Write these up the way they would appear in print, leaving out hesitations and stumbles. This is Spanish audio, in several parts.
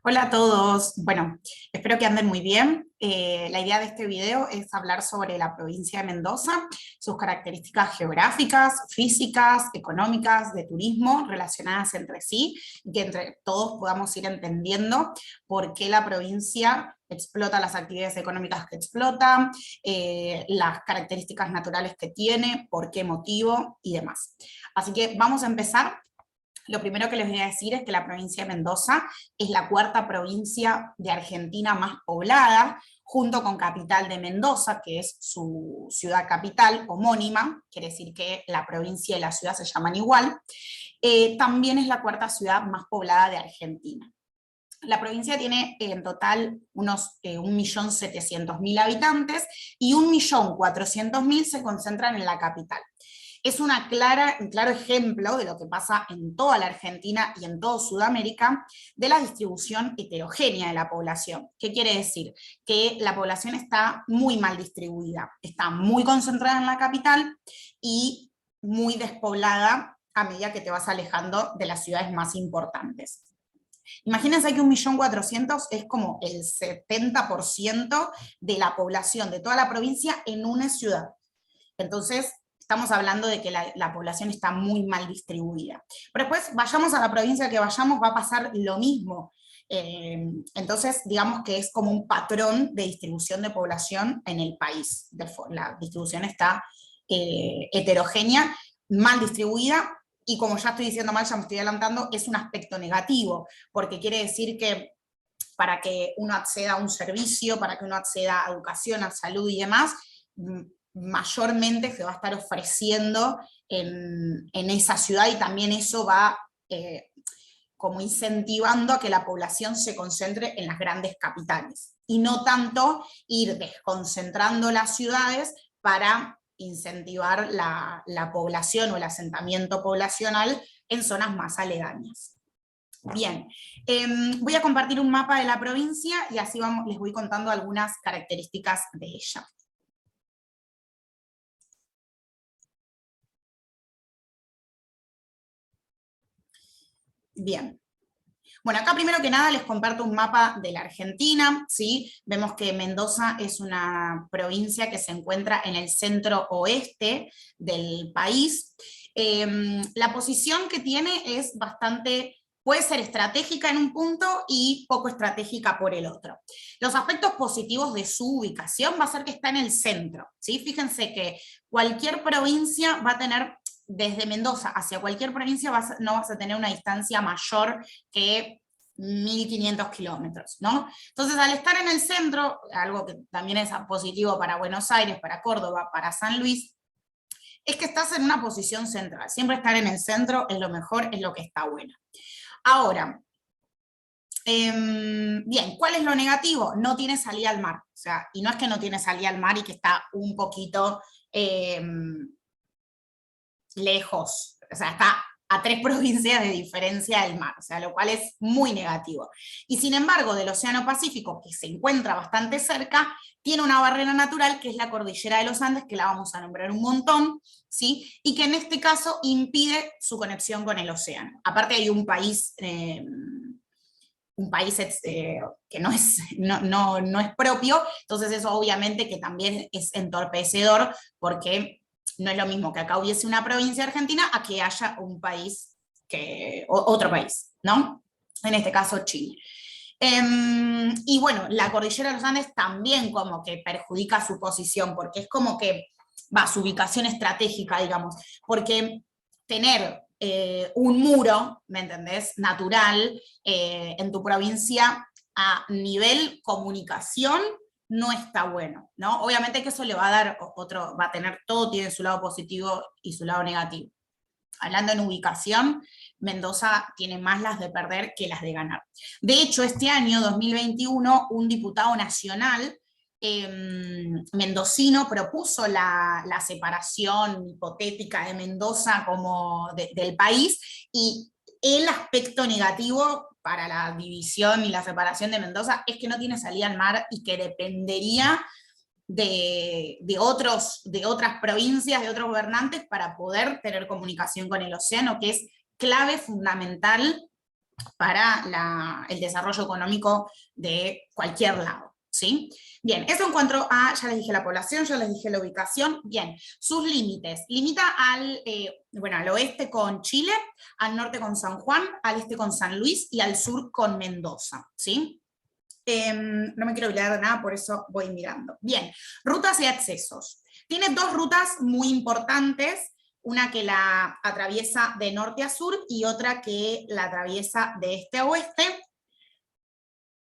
Hola a todos. Bueno, espero que anden muy bien. La idea de este video es hablar sobre la provincia de Mendoza, sus características geográficas, físicas, económicas, de turismo, relacionadas entre sí, y que entre todos podamos ir entendiendo por qué la provincia explota las actividades económicas que explota, las características naturales que tiene, por qué motivo y demás. Así que vamos a empezar. Lo primero que les voy a decir es que la provincia de Mendoza es la cuarta provincia de Argentina más poblada, junto con Capital de Mendoza, que es su ciudad capital, homónima, quiere decir que la provincia y la ciudad se llaman igual. También es la cuarta ciudad más poblada de Argentina. La provincia tiene en total unos 1.700.000 habitantes y 1.400.000 se concentran en la capital. Es un claro ejemplo de lo que pasa en toda la Argentina y en toda Sudamérica, de la distribución heterogénea de la población. ¿Qué quiere decir? Que la población está muy mal distribuida, está muy concentrada en la capital y muy despoblada a medida que te vas alejando de las ciudades más importantes. Imagínense que 1.400.000 es como el 70% de la población de toda la provincia en una ciudad. Entonces, estamos hablando de que la población está muy mal distribuida. Pero después, vayamos a la provincia que vayamos, va a pasar lo mismo. Entonces, digamos que es como un patrón de distribución de población en el país. La distribución está heterogénea, mal distribuida, y como ya estoy diciendo mal, ya me estoy adelantando, es un aspecto negativo, porque quiere decir que para que uno acceda a un servicio, para que uno acceda a educación, a salud y demás, mayormente se va a estar ofreciendo en esa ciudad, y también eso va como incentivando a que la población se concentre en las grandes capitales, y no tanto ir desconcentrando las ciudades para incentivar la población o el asentamiento poblacional en zonas más aledañas. Bien, voy a compartir un mapa de la provincia y así les voy contando algunas características de ella. Bien. Bueno, acá primero que nada les comparto un mapa de la Argentina, ¿sí? Vemos que Mendoza es una provincia que se encuentra en el centro oeste del país. La posición que tiene es bastante, puede ser estratégica en un punto y poco estratégica por el otro. Los aspectos positivos de su ubicación va a ser que está en el centro, ¿sí? Fíjense que cualquier provincia va a tener, desde Mendoza hacia cualquier provincia no vas a tener una distancia mayor que 1.500 kilómetros, ¿no? Entonces, al estar en el centro, algo que también es positivo para Buenos Aires, para Córdoba, para San Luis, es que estás en una posición central. Siempre estar en el centro es lo mejor, es lo que está bueno. Ahora, bien, ¿cuál es lo negativo? No tiene salida al mar. O sea, y no es que no tiene salida al mar y que está un poquito lejos, o sea, está a 3 provincias de diferencia del mar, o sea, lo cual es muy negativo. Y sin embargo, del Océano Pacífico, que se encuentra bastante cerca, tiene una barrera natural, que es la Cordillera de los Andes, que la vamos a nombrar un montón, ¿sí? Y que en este caso impide su conexión con el océano. Aparte hay un país que no es propio, entonces eso obviamente que también es entorpecedor, porque no es lo mismo que acá hubiese una provincia argentina a que haya un país, otro país, ¿no? En este caso Chile. Y bueno, la cordillera de los Andes también como que perjudica su posición, porque es como que su ubicación estratégica, digamos, porque tener un muro, ¿me entendés?, natural en tu provincia a nivel comunicación no está bueno, ¿no? Obviamente que eso le va a dar va a tener, todo tiene su lado positivo y su lado negativo. Hablando en ubicación, Mendoza tiene más las de perder que las de ganar. De hecho, este año, 2021, un diputado nacional mendocino propuso la separación hipotética de Mendoza como del país, y el aspecto negativo para la división y la separación de Mendoza es que no tiene salida al mar y que dependería de otras provincias, de otros gobernantes para poder tener comunicación con el océano, que es clave, fundamental para el desarrollo económico de cualquier lado, ¿sí? Bien, eso en cuanto a, ya les dije la población, ya les dije la ubicación. Bien, sus límites. Limita al oeste con Chile, al norte con San Juan, al este con San Luis y al sur con Mendoza, ¿sí? No me quiero olvidar de nada, por eso voy mirando. Bien, rutas y accesos. Tiene dos rutas muy importantes, una que la atraviesa de norte a sur y otra que la atraviesa de este a oeste.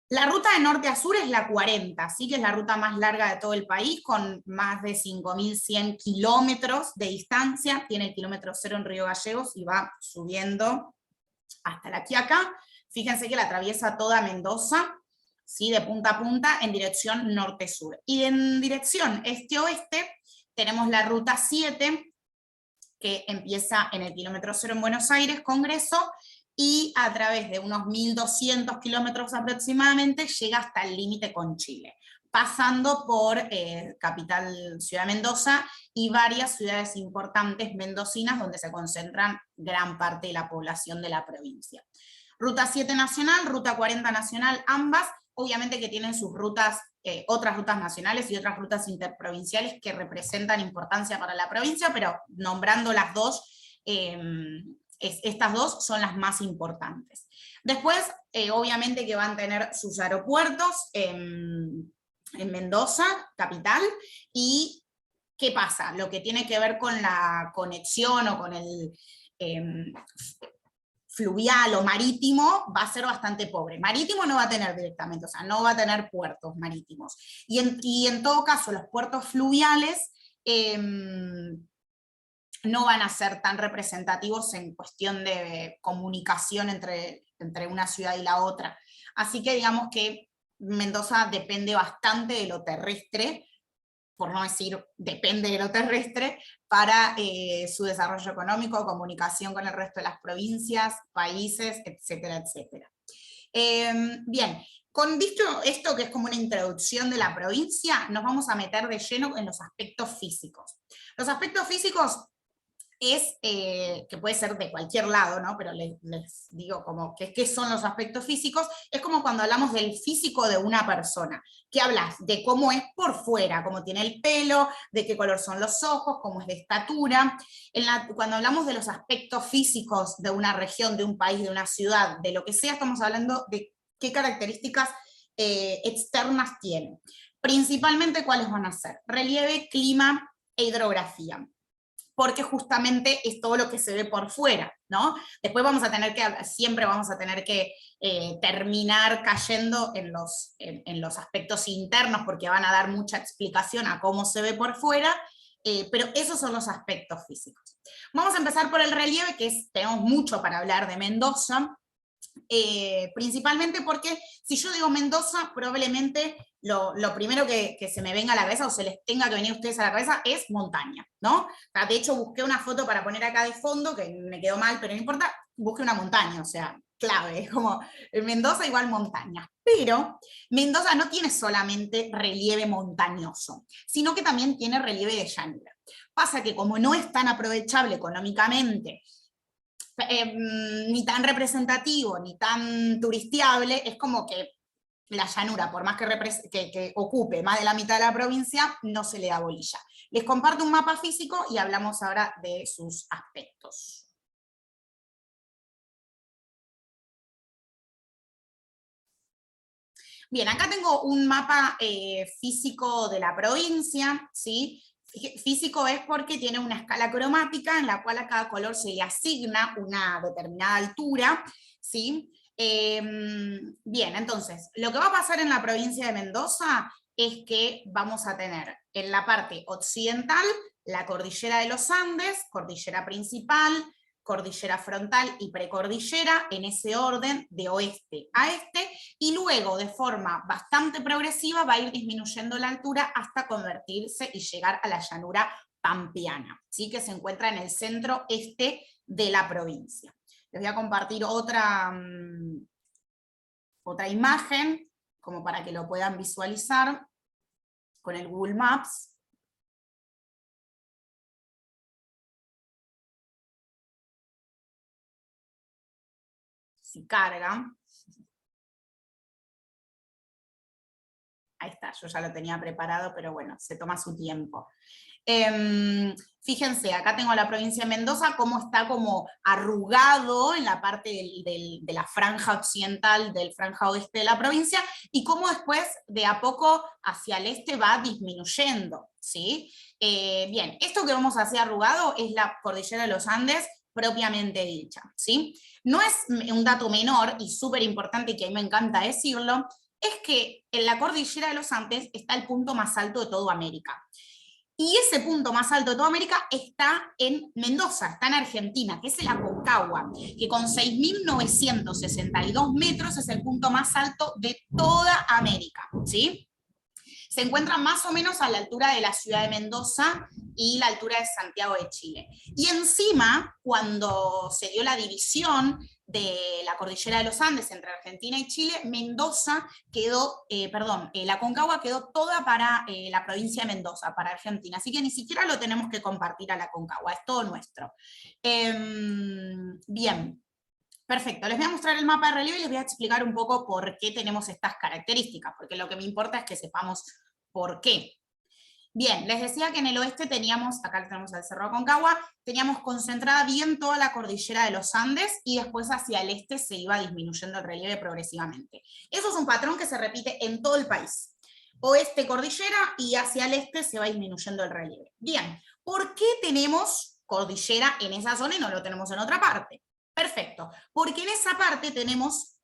La ruta de norte a sur es la 40, ¿sí? Que es la ruta más larga de todo el país, con más de 5.100 kilómetros de distancia. Tiene el kilómetro cero en Río Gallegos y va subiendo hasta La Quiaca. Fíjense que la atraviesa toda Mendoza, ¿sí? De punta a punta en dirección norte-sur. Y en dirección este-oeste tenemos la ruta 7, que empieza en el kilómetro cero en Buenos Aires, Congreso, y a través de unos 1.200 kilómetros aproximadamente llega hasta el límite con Chile, pasando por capital Ciudad Mendoza y varias ciudades importantes mendocinas donde se concentran gran parte de la población de la provincia. Ruta 7 nacional, Ruta 40 nacional, ambas, obviamente que tienen sus rutas, otras rutas nacionales y otras rutas interprovinciales que representan importancia para la provincia, pero nombrando las dos, estas dos son las más importantes. Después, obviamente que van a tener sus aeropuertos en Mendoza, capital, y ¿qué pasa? Lo que tiene que ver con la conexión o con el fluvial o marítimo va a ser bastante pobre. Marítimo no va a tener directamente, o sea, no va a tener puertos marítimos. Y en todo caso, los puertos fluviales no van a ser tan representativos en cuestión de comunicación entre una ciudad y la otra. Así que digamos que Mendoza depende bastante de lo terrestre, por no decir depende de lo terrestre, para su desarrollo económico, comunicación con el resto de las provincias, países, etcétera, etcétera. Bien, con visto esto que es como una introducción de la provincia, nos vamos a meter de lleno en los aspectos físicos. Los aspectos físicos es, que puede ser de cualquier lado, ¿no? Pero les digo como que qué son los aspectos físicos, es como cuando hablamos del físico de una persona, que hablas de cómo es por fuera, cómo tiene el pelo, de qué color son los ojos, cómo es de estatura. Cuando hablamos de los aspectos físicos de una región, de un país, de una ciudad, de lo que sea, estamos hablando de qué características externas tiene. Principalmente, ¿cuáles van a ser? Relieve, clima e hidrografía, porque justamente es todo lo que se ve por fuera, ¿no? Después siempre vamos a tener que terminar cayendo en los aspectos internos, porque van a dar mucha explicación a cómo se ve por fuera, pero esos son los aspectos físicos. Vamos a empezar por el relieve, tenemos mucho para hablar de Mendoza, principalmente porque si yo digo Mendoza, probablemente lo primero que se me venga a la cabeza o se les tenga que venir a ustedes a la cabeza es montaña, ¿no? O sea, de hecho busqué una foto para poner acá de fondo, que me quedó mal, pero no importa, busqué una montaña, o sea, clave, es como Mendoza igual montaña. Pero Mendoza no tiene solamente relieve montañoso, sino que también tiene relieve de llanura. Pasa que como no es tan aprovechable económicamente, ni tan representativo, ni tan turistiable, es como que la llanura, por más que ocupe más de la mitad de la provincia, no se le da bolilla. Les comparto un mapa físico y hablamos ahora de sus aspectos. Bien, acá tengo un mapa físico de la provincia, ¿sí? Físico es porque tiene una escala cromática en la cual a cada color se le asigna una determinada altura, ¿sí? Bien, entonces, lo que va a pasar en la provincia de Mendoza es que vamos a tener en la parte occidental la cordillera de los Andes, cordillera principal, cordillera frontal y precordillera, en ese orden de oeste a este, y luego de forma bastante progresiva va a ir disminuyendo la altura hasta convertirse y llegar a la llanura pampeana, ¿sí? Que se encuentra en el centro este de la provincia. Les voy a compartir otra imagen, como para que lo puedan visualizar con el Google Maps. si carga. Ahí está, yo ya lo tenía preparado, pero bueno, se toma su tiempo. Fíjense, acá tengo la provincia de Mendoza, cómo está como arrugado en la parte de la franja occidental, del franja oeste de la provincia, y cómo después, de a poco, hacia el este va disminuyendo, ¿sí? Bien, esto que vemos así arrugado es la cordillera de los Andes, propiamente dicha, ¿sí? No es un dato menor y súper importante, que a mí me encanta decirlo, es que en la cordillera de los Andes está el punto más alto de toda América. Y ese punto más alto de toda América está en Mendoza, está en Argentina, que es el Aconcagua, que con 6.962 metros es el punto más alto de toda América, ¿sí? Se encuentra más o menos a la altura de la ciudad de Mendoza y la altura de Santiago de Chile. Y encima, cuando se dio la división de la cordillera de los Andes entre Argentina y Chile, Mendoza quedó, la Aconcagua quedó toda para la provincia de Mendoza, para Argentina, así que ni siquiera lo tenemos que compartir a la Aconcagua, es todo nuestro. Bien. Perfecto, les voy a mostrar el mapa de relieve y les voy a explicar un poco por qué tenemos estas características, porque lo que me importa es que sepamos por qué. Bien, les decía que en el oeste teníamos, acá tenemos el Cerro Aconcagua, teníamos concentrada bien toda la cordillera de los Andes y después hacia el este se iba disminuyendo el relieve progresivamente. Eso es un patrón que se repite en todo el país. Oeste cordillera y hacia el este se va disminuyendo el relieve. Bien, ¿por qué tenemos cordillera en esa zona y no lo tenemos en otra parte? Perfecto, porque en esa parte tenemos,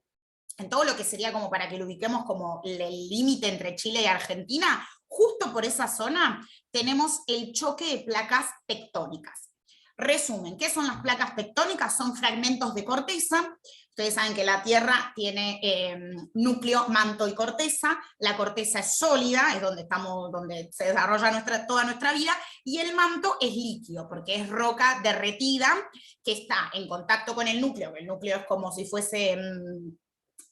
en todo lo que sería como para que lo ubiquemos como el límite entre Chile y Argentina, justo por esa zona tenemos el choque de placas tectónicas. Resumen, ¿qué son las placas tectónicas? Son fragmentos de corteza. Ustedes saben que la Tierra tiene núcleo, manto y corteza. La corteza es sólida, es donde se desarrolla toda nuestra vida, y el manto es líquido, porque es roca derretida que está en contacto con el núcleo. El núcleo es como si fuese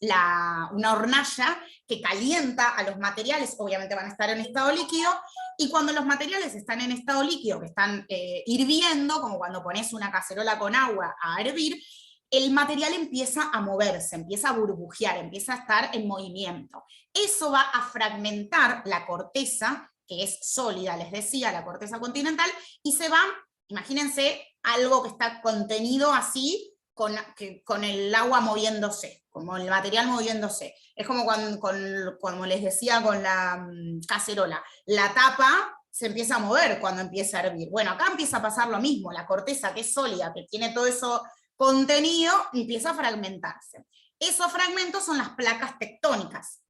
una hornalla que calienta a los materiales, obviamente van a estar en estado líquido, y cuando los materiales están en estado líquido, que están hirviendo, como cuando pones una cacerola con agua a hervir, el material empieza a moverse, empieza a burbujear, empieza a estar en movimiento. Eso va a fragmentar la corteza, que es sólida, les decía, la corteza continental, y se va, imagínense, algo que está contenido así, con el agua moviéndose, como el material moviéndose. Es como como les decía con la cacerola, la tapa se empieza a mover cuando empieza a hervir. Bueno, acá empieza a pasar lo mismo, la corteza que es sólida, que tiene todo eso contenido, empieza a fragmentarse. Esos fragmentos son las placas tectónicas,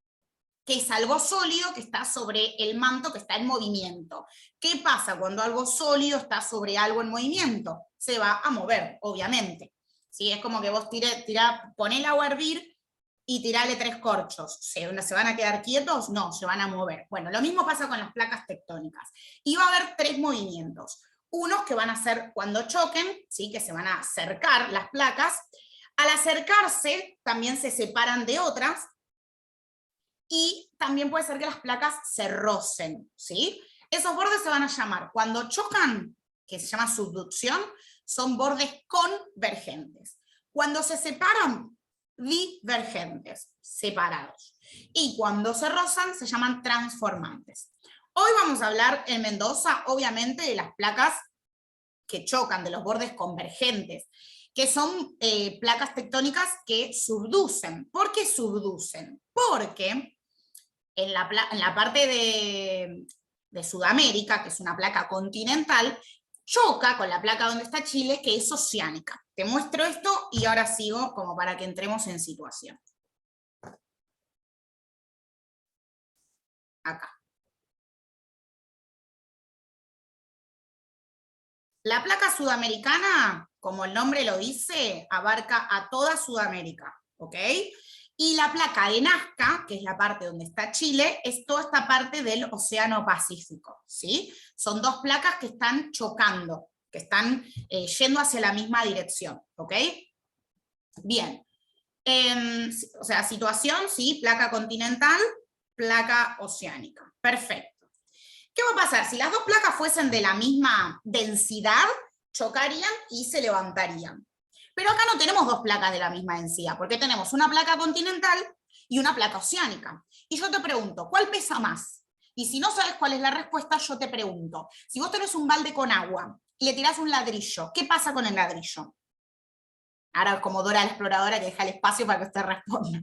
que es algo sólido que está sobre el manto que está en movimiento. ¿Qué pasa cuando algo sólido está sobre algo en movimiento? Se va a mover, obviamente. ¿Sí? Es como que vos poné el agua a hervir y tirale 3 corchos. ¿Se van a quedar quietos? No, se van a mover. Bueno, lo mismo pasa con las placas tectónicas. Y va a haber 3 movimientos. Unos que van a ser cuando choquen, ¿sí? Que se van a acercar las placas. Al acercarse, también se separan de otras, y también puede ser que las placas se rocen, ¿sí? Esos bordes se van a llamar, cuando chocan, que se llama subducción, son bordes convergentes. Cuando se separan, divergentes, separados. Y cuando se rozan, se llaman transformantes. Hoy vamos a hablar en Mendoza, obviamente, de las placas que chocan, de los bordes convergentes, que son placas tectónicas que subducen. ¿Por qué subducen? Porque en la parte de Sudamérica, que es una placa continental, choca con la placa donde está Chile, que es oceánica. Te muestro esto y ahora sigo como para que entremos en situación. Acá. La placa sudamericana, como el nombre lo dice, abarca a toda Sudamérica, ¿ok? Y la placa de Nazca, que es la parte donde está Chile, es toda esta parte del Océano Pacífico, ¿sí? Son 2 placas que están chocando, que están yendo hacia la misma dirección, ¿ok? Bien. O sea, situación, ¿sí? Placa continental, placa oceánica. Perfecto. ¿Qué va a pasar? Si las 2 placas fuesen de la misma densidad, chocarían y se levantarían. Pero acá no tenemos dos placas de la misma densidad, porque tenemos una placa continental y una placa oceánica. Y yo te pregunto, ¿cuál pesa más? Y si no sabes cuál es la respuesta, yo te pregunto, si vos tenés un balde con agua y le tirás un ladrillo, ¿qué pasa con el ladrillo? Ahora como Dora la exploradora que deja el espacio para que usted responda.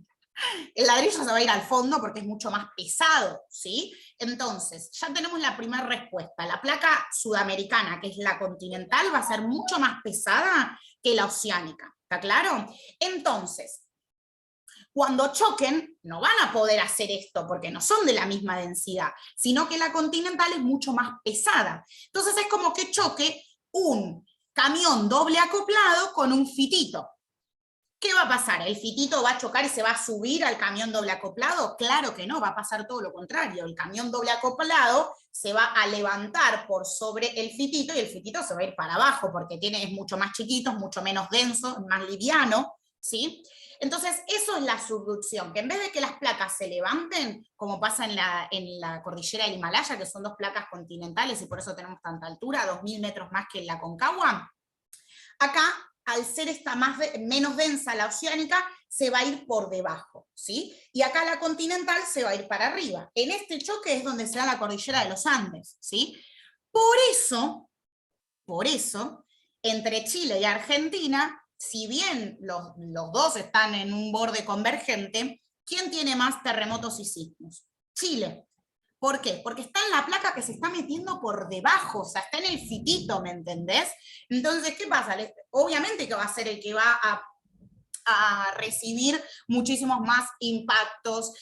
El ladrillo se va a ir al fondo porque es mucho más pesado, ¿sí? Entonces, ya tenemos la primera respuesta. La placa sudamericana, que es la continental, va a ser mucho más pesada que la oceánica, ¿está claro? Entonces, cuando choquen, no van a poder hacer esto porque no son de la misma densidad, sino que la continental es mucho más pesada. Entonces es como que choque un camión doble acoplado con un fitito. ¿Qué va a pasar? ¿El fitito va a chocar y se va a subir al camión doble acoplado? Claro que no, va a pasar todo lo contrario. El camión doble acoplado se va a levantar por sobre el fitito y el fitito se va a ir para abajo porque es mucho más chiquito, es mucho menos denso, más liviano, ¿sí? Entonces, eso es la subducción, que en vez de que las placas se levanten, como pasa en la cordillera del Himalaya, que son dos placas continentales y por eso tenemos tanta altura, 2000 metros más que en la Concagua, acá, al ser esta menos densa la oceánica, se va a ir por debajo, ¿sí? Y acá la continental se va a ir para arriba. En este choque es donde se da la cordillera de los Andes, ¿sí? Por eso, entre Chile y Argentina, si bien los dos están en un borde convergente, ¿quién tiene más terremotos y sismos? Chile. ¿Por qué? Porque está en la placa que se está metiendo por debajo, o sea, está en el fitito, ¿me entendés? Entonces, ¿qué pasa? Obviamente que va a ser el que va a recibir muchísimos más impactos,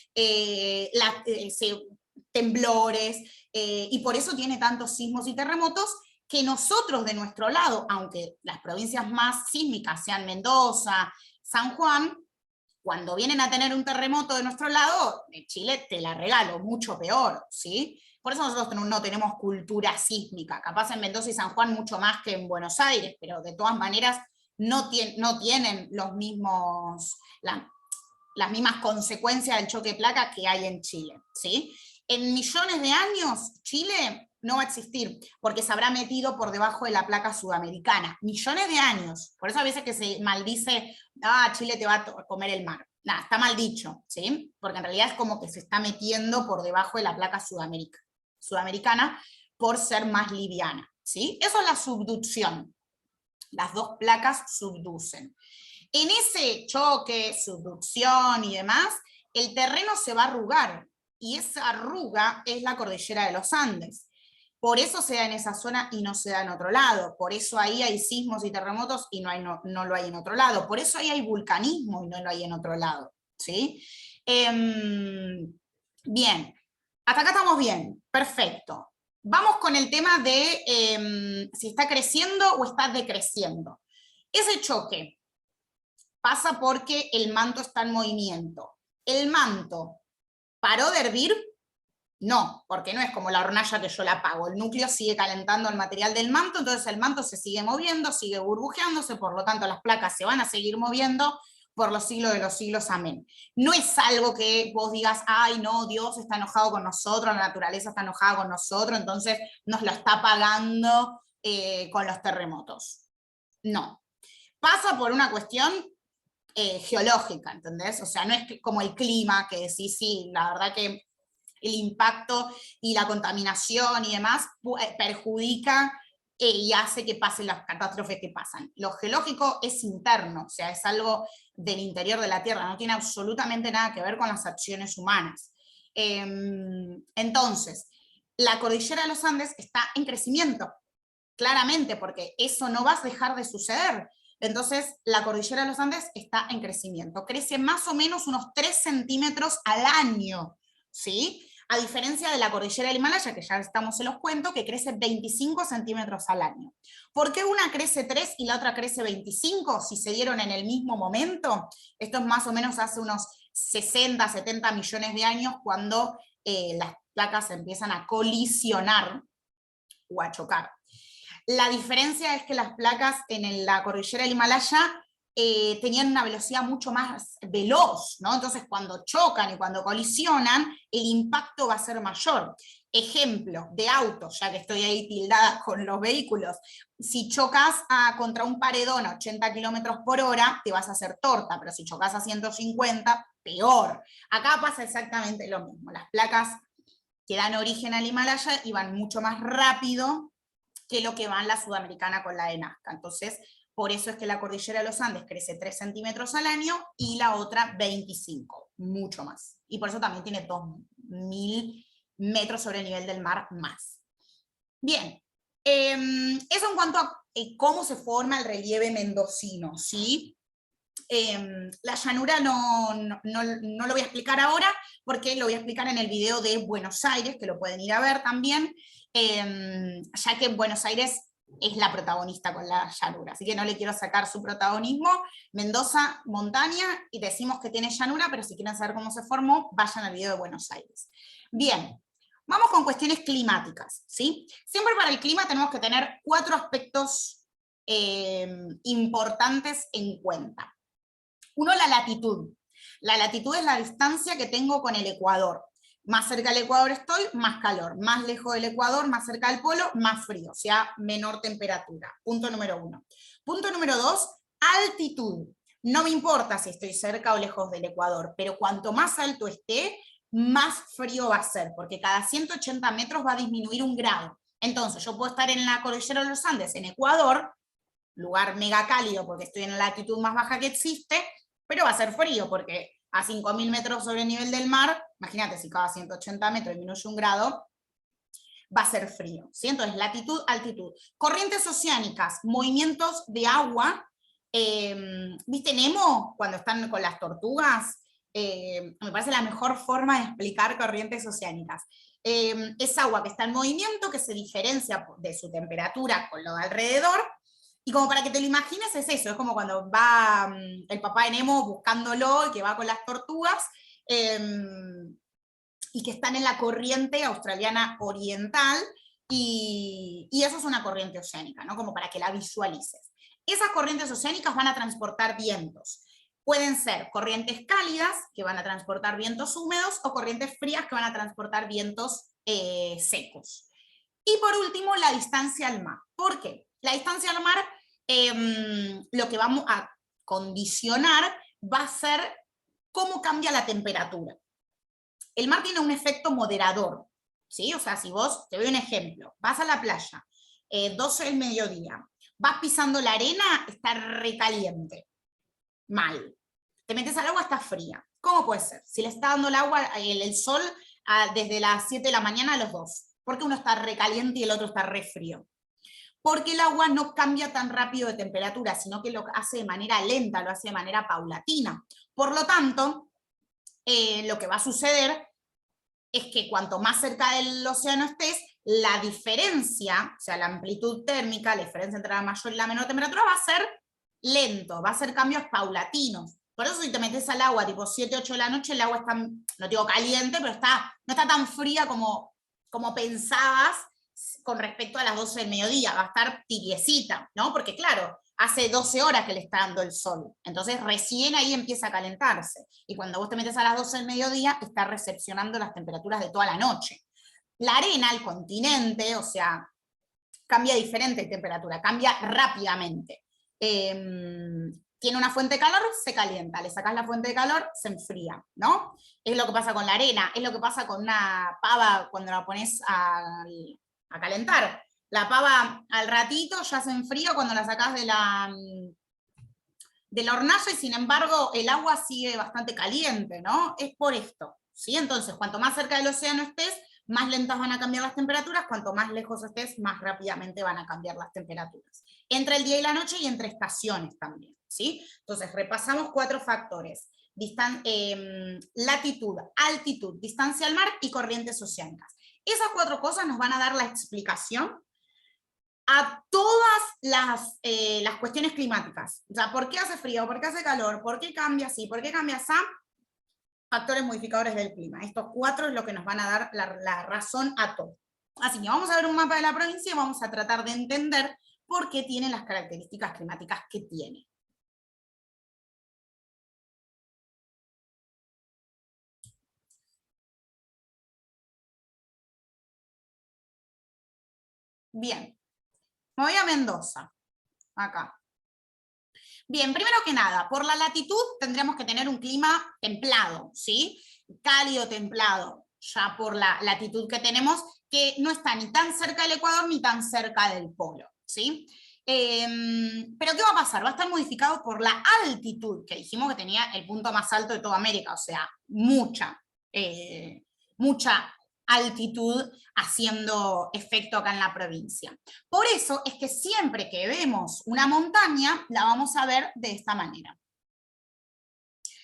temblores, y por eso tiene tantos sismos y terremotos, que nosotros de nuestro lado, aunque las provincias más sísmicas sean Mendoza, San Juan, cuando vienen a tener un terremoto de nuestro lado, Chile te la regalo, mucho peor, ¿sí? Por eso nosotros no tenemos cultura sísmica, capaz en Mendoza y San Juan mucho más que en Buenos Aires, pero de todas maneras no tienen los mismos, las mismas consecuencias del choque de placa que hay en Chile, ¿sí? En millones de años, Chile no va a existir, porque se habrá metido por debajo de la placa sudamericana. Millones de años. Por eso a veces que se maldice, Chile te va a comer el mar. Nada, está mal dicho, ¿sí? Porque en realidad es como que se está metiendo por debajo de la placa sudamericana por ser más liviana, ¿sí? Eso es la subducción. Las dos placas subducen. En ese choque, subducción y demás, el terreno se va a arrugar, y esa arruga es la cordillera de los Andes. Por eso se da en esa zona y no se da en otro lado. Por eso ahí hay sismos y terremotos y no lo hay en otro lado. Por eso ahí hay vulcanismo y no lo hay en otro lado, ¿sí? Bien, hasta acá estamos bien, perfecto. Vamos con el tema de si está creciendo o está decreciendo. Ese choque pasa porque el manto está en movimiento. ¿El manto paró de hervir? No, porque no es como la hornalla que yo la apago. El núcleo sigue calentando el material del manto, entonces el manto se sigue moviendo, sigue burbujeándose, por lo tanto las placas se van a seguir moviendo por los siglos de los siglos, amén. No es algo que vos digas, ay no, Dios está enojado con nosotros, la naturaleza está enojada con nosotros, entonces nos lo está pagando con los terremotos. No. Pasa por una cuestión geológica, ¿entendés? O sea, no es como el clima, que decís, sí, la verdad que el impacto y la contaminación y demás perjudica y hace que pasen las catástrofes que pasan. Lo geológico es interno, o sea, es algo del interior de la Tierra, no tiene absolutamente nada que ver con las acciones humanas. Entonces, la cordillera de los Andes está en crecimiento, claramente, porque eso no va a dejar de suceder. Entonces, la cordillera de los Andes está en crecimiento. Crece más o menos unos 3 centímetros al año, ¿sí? A diferencia de la cordillera del Himalaya, que ya estamos en los cuentos, que crece 25 centímetros al año. ¿Por qué una crece 3 y la otra crece 25 si se dieron en el mismo momento? Esto es más o menos hace unos 60, 70 millones de años, cuando las placas empiezan a colisionar o a chocar. La diferencia es que las placas en la cordillera del Himalaya tenían una velocidad mucho más veloz, ¿no? Entonces cuando chocan y cuando colisionan, el impacto va a ser mayor. Ejemplo de autos, ya que estoy ahí tildada con los vehículos, si chocas contra un paredón a 80 kilómetros por hora, te vas a hacer torta, pero si chocas a 150, peor. Acá pasa exactamente lo mismo, las placas que dan origen al Himalaya y van mucho más rápido que lo que va en la sudamericana con la de Nazca. Entonces, por eso es que la cordillera de los Andes crece 3 centímetros al año y la otra 25, mucho más. Y por eso también tiene 2000 metros sobre el nivel del mar más. Bien, eso en cuanto a cómo se forma el relieve mendocino, ¿sí? La llanura no lo voy a explicar ahora, porque lo voy a explicar en el video de Buenos Aires, que lo pueden ir a ver también, ya que Buenos Aires es la protagonista con la llanura, así que no le quiero sacar su protagonismo. Mendoza, montaña, y decimos que tiene llanura, pero si quieren saber cómo se formó, vayan al video de Buenos Aires. Bien, vamos con cuestiones climáticas, ¿sí? Siempre para el clima tenemos que tener 4 aspectos importantes en cuenta. Uno, la latitud. La latitud es la distancia que tengo con el ecuador. Más cerca del ecuador estoy, más calor. Más lejos del ecuador, más cerca del polo, más frío, o sea, menor temperatura. Punto número 1. Punto número 2, altitud. No me importa si estoy cerca o lejos del ecuador, pero cuanto más alto esté, más frío va a ser, porque cada 180 metros va a disminuir 1 grado. Entonces, yo puedo estar en la cordillera de los Andes, en Ecuador, lugar mega cálido porque estoy en la latitud más baja que existe, pero va a ser frío porque a 5.000 metros sobre el nivel del mar, imagínate si cada 180 metros disminuye 1 grado, va a ser frío, ¿sí? Entonces, latitud, altitud. Corrientes oceánicas, movimientos de agua, ¿viste Nemo cuando están con las tortugas? Me parece la mejor forma de explicar corrientes oceánicas. Es agua que está en movimiento, que se diferencia de su temperatura con lo de alrededor, y como para que te lo imagines es eso, es como cuando va el papá de Nemo buscándolo y que va con las tortugas, y que están en la corriente australiana oriental, y eso es una corriente oceánica, ¿no? Como para que la visualices. Esas corrientes oceánicas van a transportar vientos. Pueden ser corrientes cálidas, que van a transportar vientos húmedos, o corrientes frías, que van a transportar vientos secos. Y por último, la distancia al mar. ¿Por qué? La distancia al mar, lo que vamos a condicionar va a ser cómo cambia la temperatura. El mar tiene un efecto moderador, ¿sí? O sea, si vos, te doy un ejemplo, vas a la playa, 12 del mediodía, vas pisando la arena, está recaliente, mal. Te metes al agua, está fría. ¿Cómo puede ser? Si le está dando el agua, el sol, desde las 7 de la mañana a los 2. ¿Por qué uno está recaliente y el otro está re frío? Porque el agua no cambia tan rápido de temperatura, sino que lo hace de manera lenta, lo hace de manera paulatina. Por lo tanto, lo que va a suceder es que cuanto más cerca del océano estés, la diferencia, o sea, la amplitud térmica, la diferencia entre la mayor y la menor temperatura va a ser lento, va a ser cambios paulatinos. Por eso si te metes al agua tipo 7, 8 de la noche, el agua está, no digo caliente, pero no está tan fría como pensabas con respecto a las 12 del mediodía, va a estar tibiecita, ¿no? Porque claro, hace 12 horas que le está dando el sol, entonces recién ahí empieza a calentarse, y cuando vos te metes a las 12 del mediodía, está recepcionando las temperaturas de toda la noche. La arena, el continente, o sea, cambia diferente de temperatura, cambia rápidamente. Tiene una fuente de calor, se calienta, le sacás la fuente de calor, se enfría, ¿no? Es lo que pasa con la arena, es lo que pasa con una pava cuando la pones a calentar. La pava al ratito ya se enfría cuando la sacás de la hornalla, y sin embargo el agua sigue bastante caliente, ¿no? Es por esto, ¿sí? Entonces, cuanto más cerca del océano estés, más lentas van a cambiar las temperaturas, cuanto más lejos estés, más rápidamente van a cambiar las temperaturas. Entre el día y la noche y entre estaciones también, ¿sí? Entonces, repasamos 4 factores. Latitud, altitud, distancia al mar y corrientes oceánicas. Esas 4 cosas nos van a dar la explicación a todas las cuestiones climáticas. O sea, ¿por qué hace frío? ¿Por qué hace calor? ¿Por qué cambia así? ¿Por qué cambia así? Factores modificadores del clima. Estos 4 es lo que nos van a dar la razón a todo. Así que vamos a ver un mapa de la provincia y vamos a tratar de entender por qué tiene las características climáticas que tiene. Bien, me voy a Mendoza, acá. Bien, primero que nada, por la latitud tendríamos que tener un clima templado, ¿sí? Cálido, templado, ya por la latitud que tenemos, que no está ni tan cerca del Ecuador ni tan cerca del polo, ¿sí? Pero ¿qué va a pasar? Va a estar modificado por la altitud, que dijimos que tenía el punto más alto de toda América, o sea, mucha altitud haciendo efecto acá en la provincia. Por eso es que siempre que vemos una montaña, la vamos a ver de esta manera.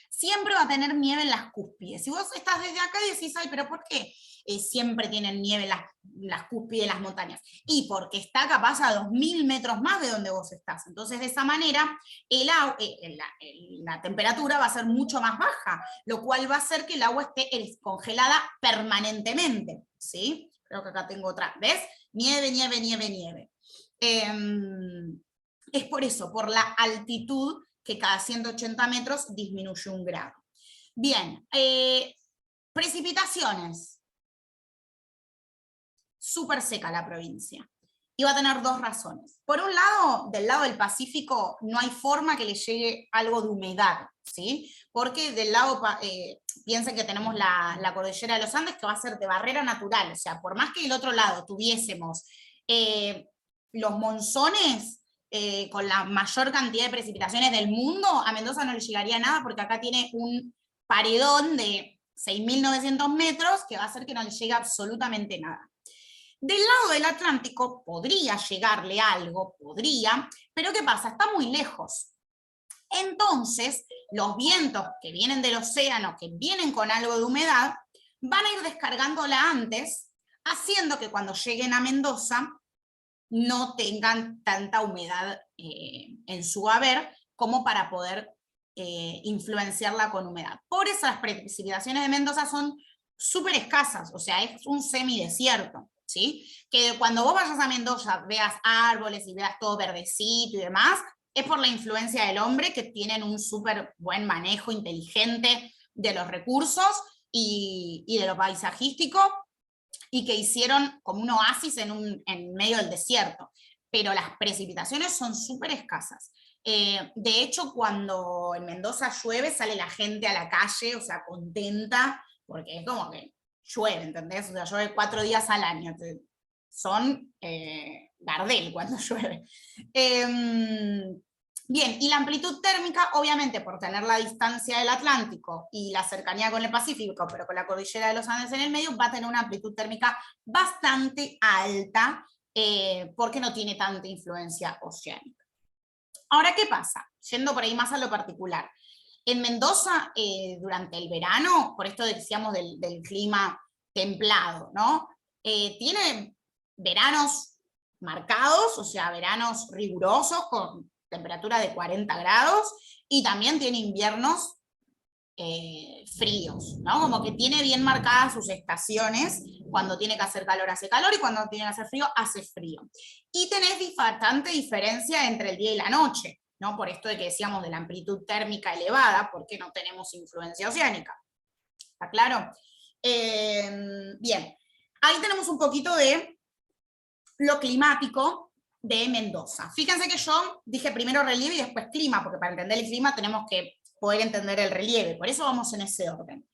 Siempre va a tener nieve en las cúspides. Si vos estás desde acá y decís, ay, pero ¿por qué siempre tienen nieve en las cúspides de las montañas? Y porque está capaz a 2000 metros más de donde vos estás. Entonces, de esa manera, la temperatura va a ser mucho más baja, lo cual va a hacer que el agua esté congelada permanentemente, ¿sí? Creo que acá tengo otra, ¿ves? Nieve, nieve, nieve, nieve. Es por eso, por la altitud, que cada 180 metros disminuye 1 grado. Bien, precipitaciones. Súper seca la provincia. Y va a tener 2 razones. Por un lado, del lado del Pacífico, no hay forma que le llegue algo de humedad, ¿sí? Porque del lado, piensen que tenemos la cordillera de los Andes, que va a ser de barrera natural. O sea, por más que del otro lado tuviésemos los monzones, con la mayor cantidad de precipitaciones del mundo, a Mendoza no le llegaría nada porque acá tiene un paredón de 6.900 metros que va a hacer que no le llegue absolutamente nada. Del lado del Atlántico podría llegarle algo, pero ¿qué pasa? Está muy lejos. Entonces, los vientos que vienen del océano, que vienen con algo de humedad, van a ir descargándola antes, haciendo que cuando lleguen a Mendoza no tengan tanta humedad en su haber como para poder influenciarla con humedad. Por eso las precipitaciones de Mendoza son súper escasas, o sea, es un semidesierto, ¿sí? Que cuando vos vayas a Mendoza veas árboles y veas todo verdecito y demás, es por la influencia del hombre, que tienen un súper buen manejo inteligente de los recursos y de lo paisajístico, y que hicieron como un oasis en medio del desierto. Pero las precipitaciones son súper escasas. De hecho, cuando en Mendoza llueve, sale la gente a la calle, o sea, contenta, porque es como que llueve, ¿entendés? O sea, llueve 4 días al año. Son Gardel cuando llueve. Bien, y la amplitud térmica, obviamente por tener la distancia del Atlántico y la cercanía con el Pacífico, pero con la cordillera de los Andes en el medio, va a tener una amplitud térmica bastante alta, porque no tiene tanta influencia oceánica. Ahora, ¿qué pasa? Yendo por ahí más a lo particular. En Mendoza, durante el verano, por esto decíamos del clima templado, ¿no? Tiene veranos marcados, o sea, veranos rigurosos, con temperatura de 40 grados, y también tiene inviernos fríos, ¿no? Como que tiene bien marcadas sus estaciones. Cuando tiene que hacer calor hace calor, y cuando tiene que hacer frío hace frío. Y tenés bastante diferencia entre el día y la noche, ¿no? Por esto de que decíamos de la amplitud térmica elevada, porque no tenemos influencia oceánica. ¿Está claro? Bien, ahí tenemos un poquito de lo climático de Mendoza. Fíjense que yo dije primero relieve y después clima, porque para entender el clima tenemos que poder entender el relieve, por eso vamos en ese orden.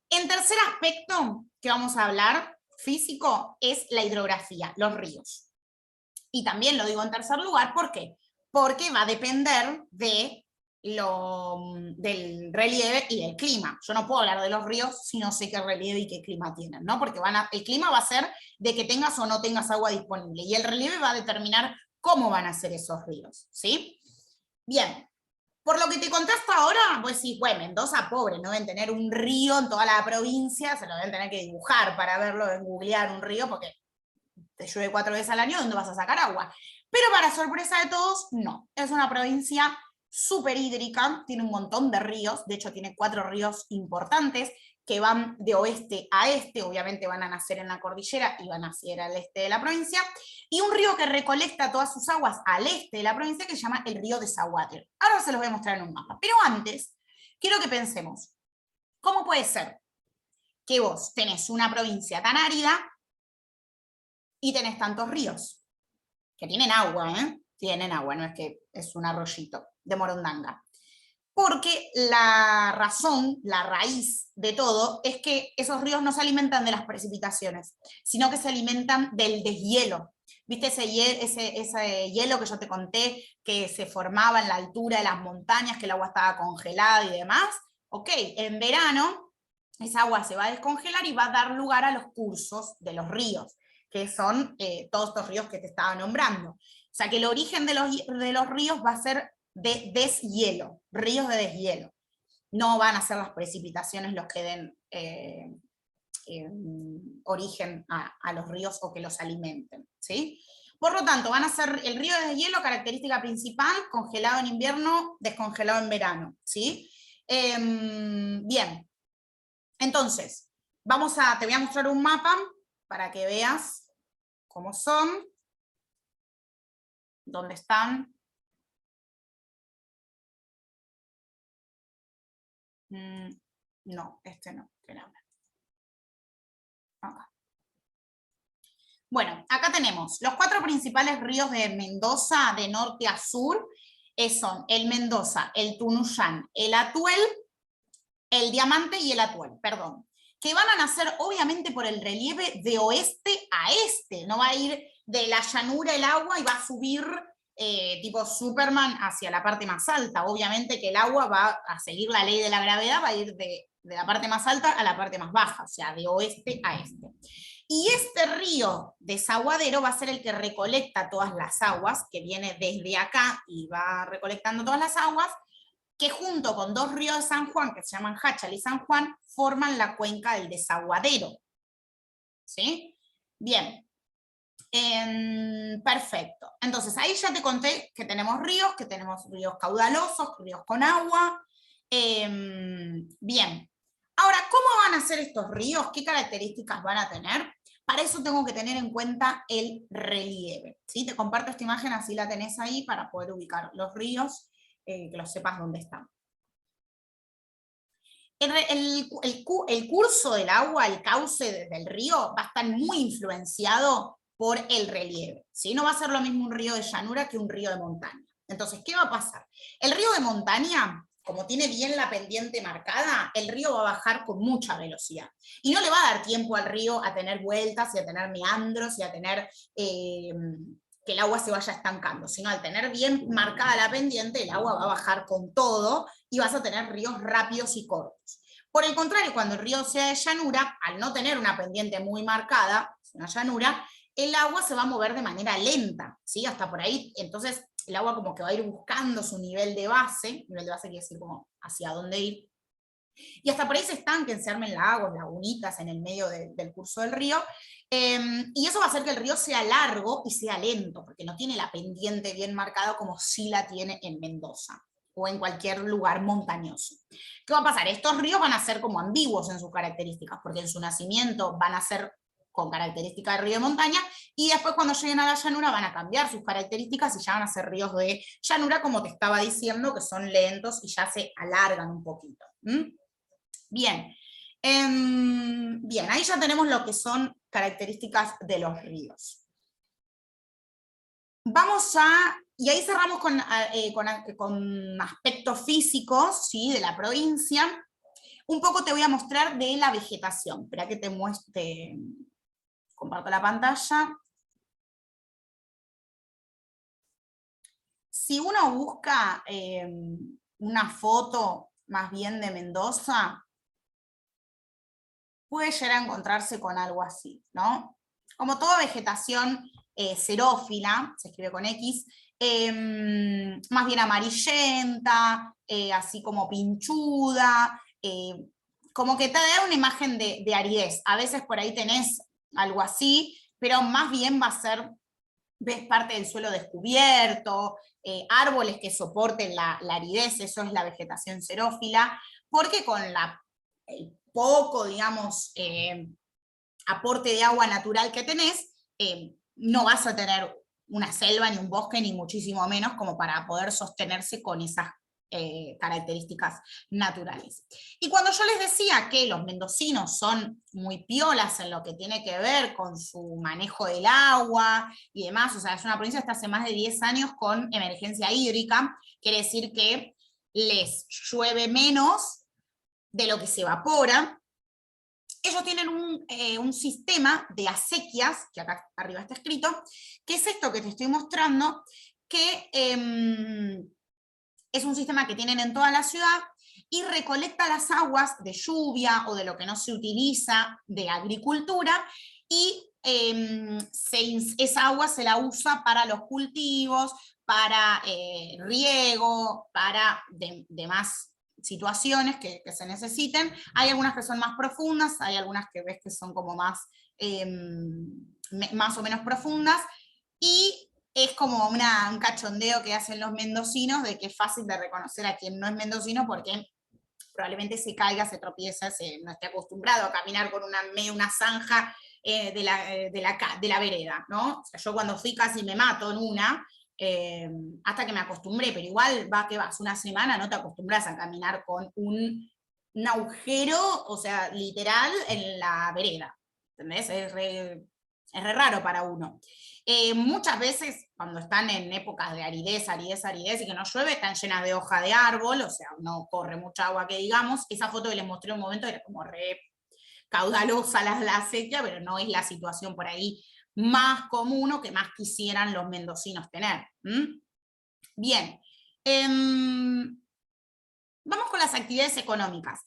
En tercer aspecto que vamos a hablar, físico, es la hidrografía, los ríos. Y también lo digo en tercer lugar, ¿por qué? Porque va a depender del relieve y del clima. Yo no puedo hablar de los ríos si no sé qué relieve y qué clima tienen, ¿no? Porque el clima va a ser de que tengas o no tengas agua disponible, y el relieve va a determinar cómo van a ser esos ríos, ¿sí? Bien, por lo que te conté hasta ahora, vos decís, bueno, Mendoza, pobre, no deben tener un río en toda la provincia, se lo deben tener que dibujar para verlo, googlear un río, porque te llueve 4 veces al año, ¿dónde vas a sacar agua? Pero para sorpresa de todos, no. Es una provincia súper hídrica, tiene un montón de ríos, de hecho tiene 4 ríos importantes que van de oeste a este, obviamente van a nacer en la cordillera y van a nacer al este de la provincia, y un río que recolecta todas sus aguas al este de la provincia, que se llama el río Desaguadero. Ahora se los voy a mostrar en un mapa, pero antes quiero que pensemos, ¿cómo puede ser que vos tenés una provincia tan árida y tenés tantos ríos? que tienen agua, tienen agua, no es que es un arroyito de Morondanga. Porque la razón, la raíz de todo, es que esos ríos no se alimentan de las precipitaciones, sino que se alimentan del deshielo. ¿Viste ese hielo que yo te conté que se formaba en la altura de las montañas, que el agua estaba congelada y demás? Ok, en verano esa agua se va a descongelar y va a dar lugar a los cursos de los ríos, que son todos estos ríos que te estaba nombrando. O sea que el origen de los ríos va a ser de deshielo, ríos de deshielo. No van a ser las precipitaciones los que den origen a los ríos o que los alimenten, ¿sí? Por lo tanto, van a ser el río de deshielo, característica principal, congelado en invierno, descongelado en verano, ¿sí? Bien, entonces, te voy a mostrar un mapa para que veas cómo son, dónde están. No, este no, espérame. Acá. Bueno, acá tenemos los 4 principales ríos de Mendoza, de norte a sur, son el Mendoza, el Tunuyán, el Atuel, el Diamante y el Atuel, perdón, que van a nacer obviamente por el relieve de oeste a este, no va a ir de la llanura el agua y va a subir tipo Superman hacia la parte más alta, obviamente que el agua va a seguir la ley de la gravedad, va a ir de la parte más alta a la parte más baja, o sea, de oeste a este. Y este río desaguadero va a ser el que recolecta todas las aguas, que viene desde acá y va recolectando todas las aguas, que junto con 2 ríos de San Juan, que se llaman Jáchal y San Juan, forman la cuenca del desaguadero. ¿Sí? Bien. Perfecto. Entonces, ahí ya te conté que tenemos ríos caudalosos, ríos con agua. Bien. Ahora, ¿cómo van a ser estos ríos? ¿Qué características van a tener? Para eso tengo que tener en cuenta el relieve. ¿Sí? Te comparto esta imagen, así la tenés ahí para poder ubicar los ríos, que lo sepas dónde están. El curso del agua, el cauce del río, va a estar muy influenciado por el relieve, ¿sí? No va a ser lo mismo un río de llanura que un río de montaña. Entonces, ¿qué va a pasar? El río de montaña, como tiene bien la pendiente marcada, el río va a bajar con mucha velocidad. Y no le va a dar tiempo al río a tener vueltas y a tener meandros y a tener que el agua se vaya estancando, sino al tener bien marcada la pendiente, el agua va a bajar con todo y vas a tener ríos rápidos y cortos. Por el contrario, cuando el río sea de llanura, al no tener una pendiente muy marcada, una llanura, el agua se va a mover de manera lenta, ¿sí? Hasta por ahí, entonces el agua como que va a ir buscando su nivel de base quiere decir como hacia dónde ir, y hasta por ahí se estanquen, se armen lagos, lagunitas en el medio del curso del río, y eso va a hacer que el río sea largo y sea lento, porque no tiene la pendiente bien marcada como sí la tiene en Mendoza, o en cualquier lugar montañoso. ¿Qué va a pasar? Estos ríos van a ser como ambiguos en sus características, porque en su nacimiento van a ser con características de río de montaña, y después cuando lleguen a la llanura van a cambiar sus características y ya van a ser ríos de llanura, como te estaba diciendo, que son lentos y ya se alargan un poquito. Bien. Bien, ahí ya tenemos lo que son características de los ríos. Y ahí cerramos con aspectos físicos, ¿sí? De la provincia. Un poco te voy a mostrar de la vegetación. Espera que te muestre, comparto la pantalla. Si uno busca una foto más bien de Mendoza, puede llegar a encontrarse con algo así, ¿no? Como toda vegetación xerófila, se escribe con X, más bien amarillenta, así como pinchuda, como que te da una imagen de aridez. A veces por ahí tenés algo así, pero más bien va a ser, ves parte del suelo descubierto, árboles que soporten la aridez, eso es la vegetación xerófila, porque con el poco, digamos, aporte de agua natural que tenés, no vas a tener una selva, ni un bosque, ni muchísimo menos, como para poder sostenerse con esas características naturales. Y cuando yo les decía que los mendocinos son muy piolas en lo que tiene que ver con su manejo del agua y demás, o sea, es una provincia que está hace más de 10 años con emergencia hídrica, quiere decir que les llueve menos de lo que se evapora. Ellos tienen un sistema de acequias, que acá arriba está escrito, que es esto que te estoy mostrando, que es un sistema que tienen en toda la ciudad y recolecta las aguas de lluvia o de lo que no se utiliza de agricultura y esa agua se la usa para los cultivos, para riego, para demás situaciones que se necesiten. Hay algunas que son más profundas, hay algunas que ves que son como más o menos profundas, y es como un cachondeo que hacen los mendocinos de que es fácil de reconocer a quien no es mendocino porque probablemente se caiga, se tropieza, no esté acostumbrado a caminar con una zanja de la vereda, ¿no? O sea, yo cuando fui casi me mato en una, hasta que me acostumbré, pero igual que vas una semana, no te acostumbras a caminar con un agujero, o sea, literal, en la vereda, ¿entendés? Es re raro para uno. Muchas veces, cuando están en épocas de aridez, y que no llueve, están llenas de hoja de árbol, o sea, no corre mucha agua que digamos. Esa foto que les mostré un momento era como re caudalosa la sequía, pero no es la situación por ahí más común o que más quisieran los mendocinos tener. Bien. Vamos con las actividades económicas.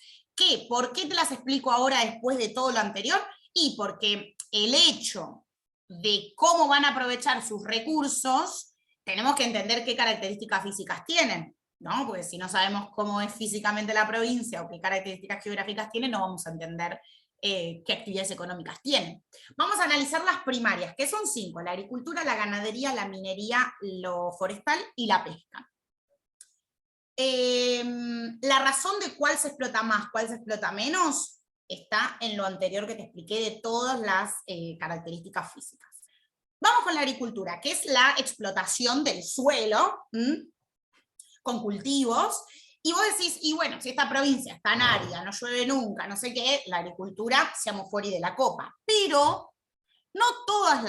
¿Por qué te las explico ahora después de todo lo anterior? Y porque el hecho de cómo van a aprovechar sus recursos, tenemos que entender qué características físicas tienen, ¿no? Porque si no sabemos cómo es físicamente la provincia o qué características geográficas tiene, no vamos a entender qué actividades económicas tienen. Vamos a analizar las primarias, que son 5: la agricultura, la ganadería, la minería, lo forestal y la pesca. La razón de cuál se explota más, cuál se explota menos, está en lo anterior que te expliqué de todas las características físicas. Vamos con la agricultura, que es la explotación del suelo con cultivos. Y vos decís, y bueno, si esta provincia es tan árida, no llueve nunca, no sé qué, la agricultura seamos fuera de la copa. Pero no todas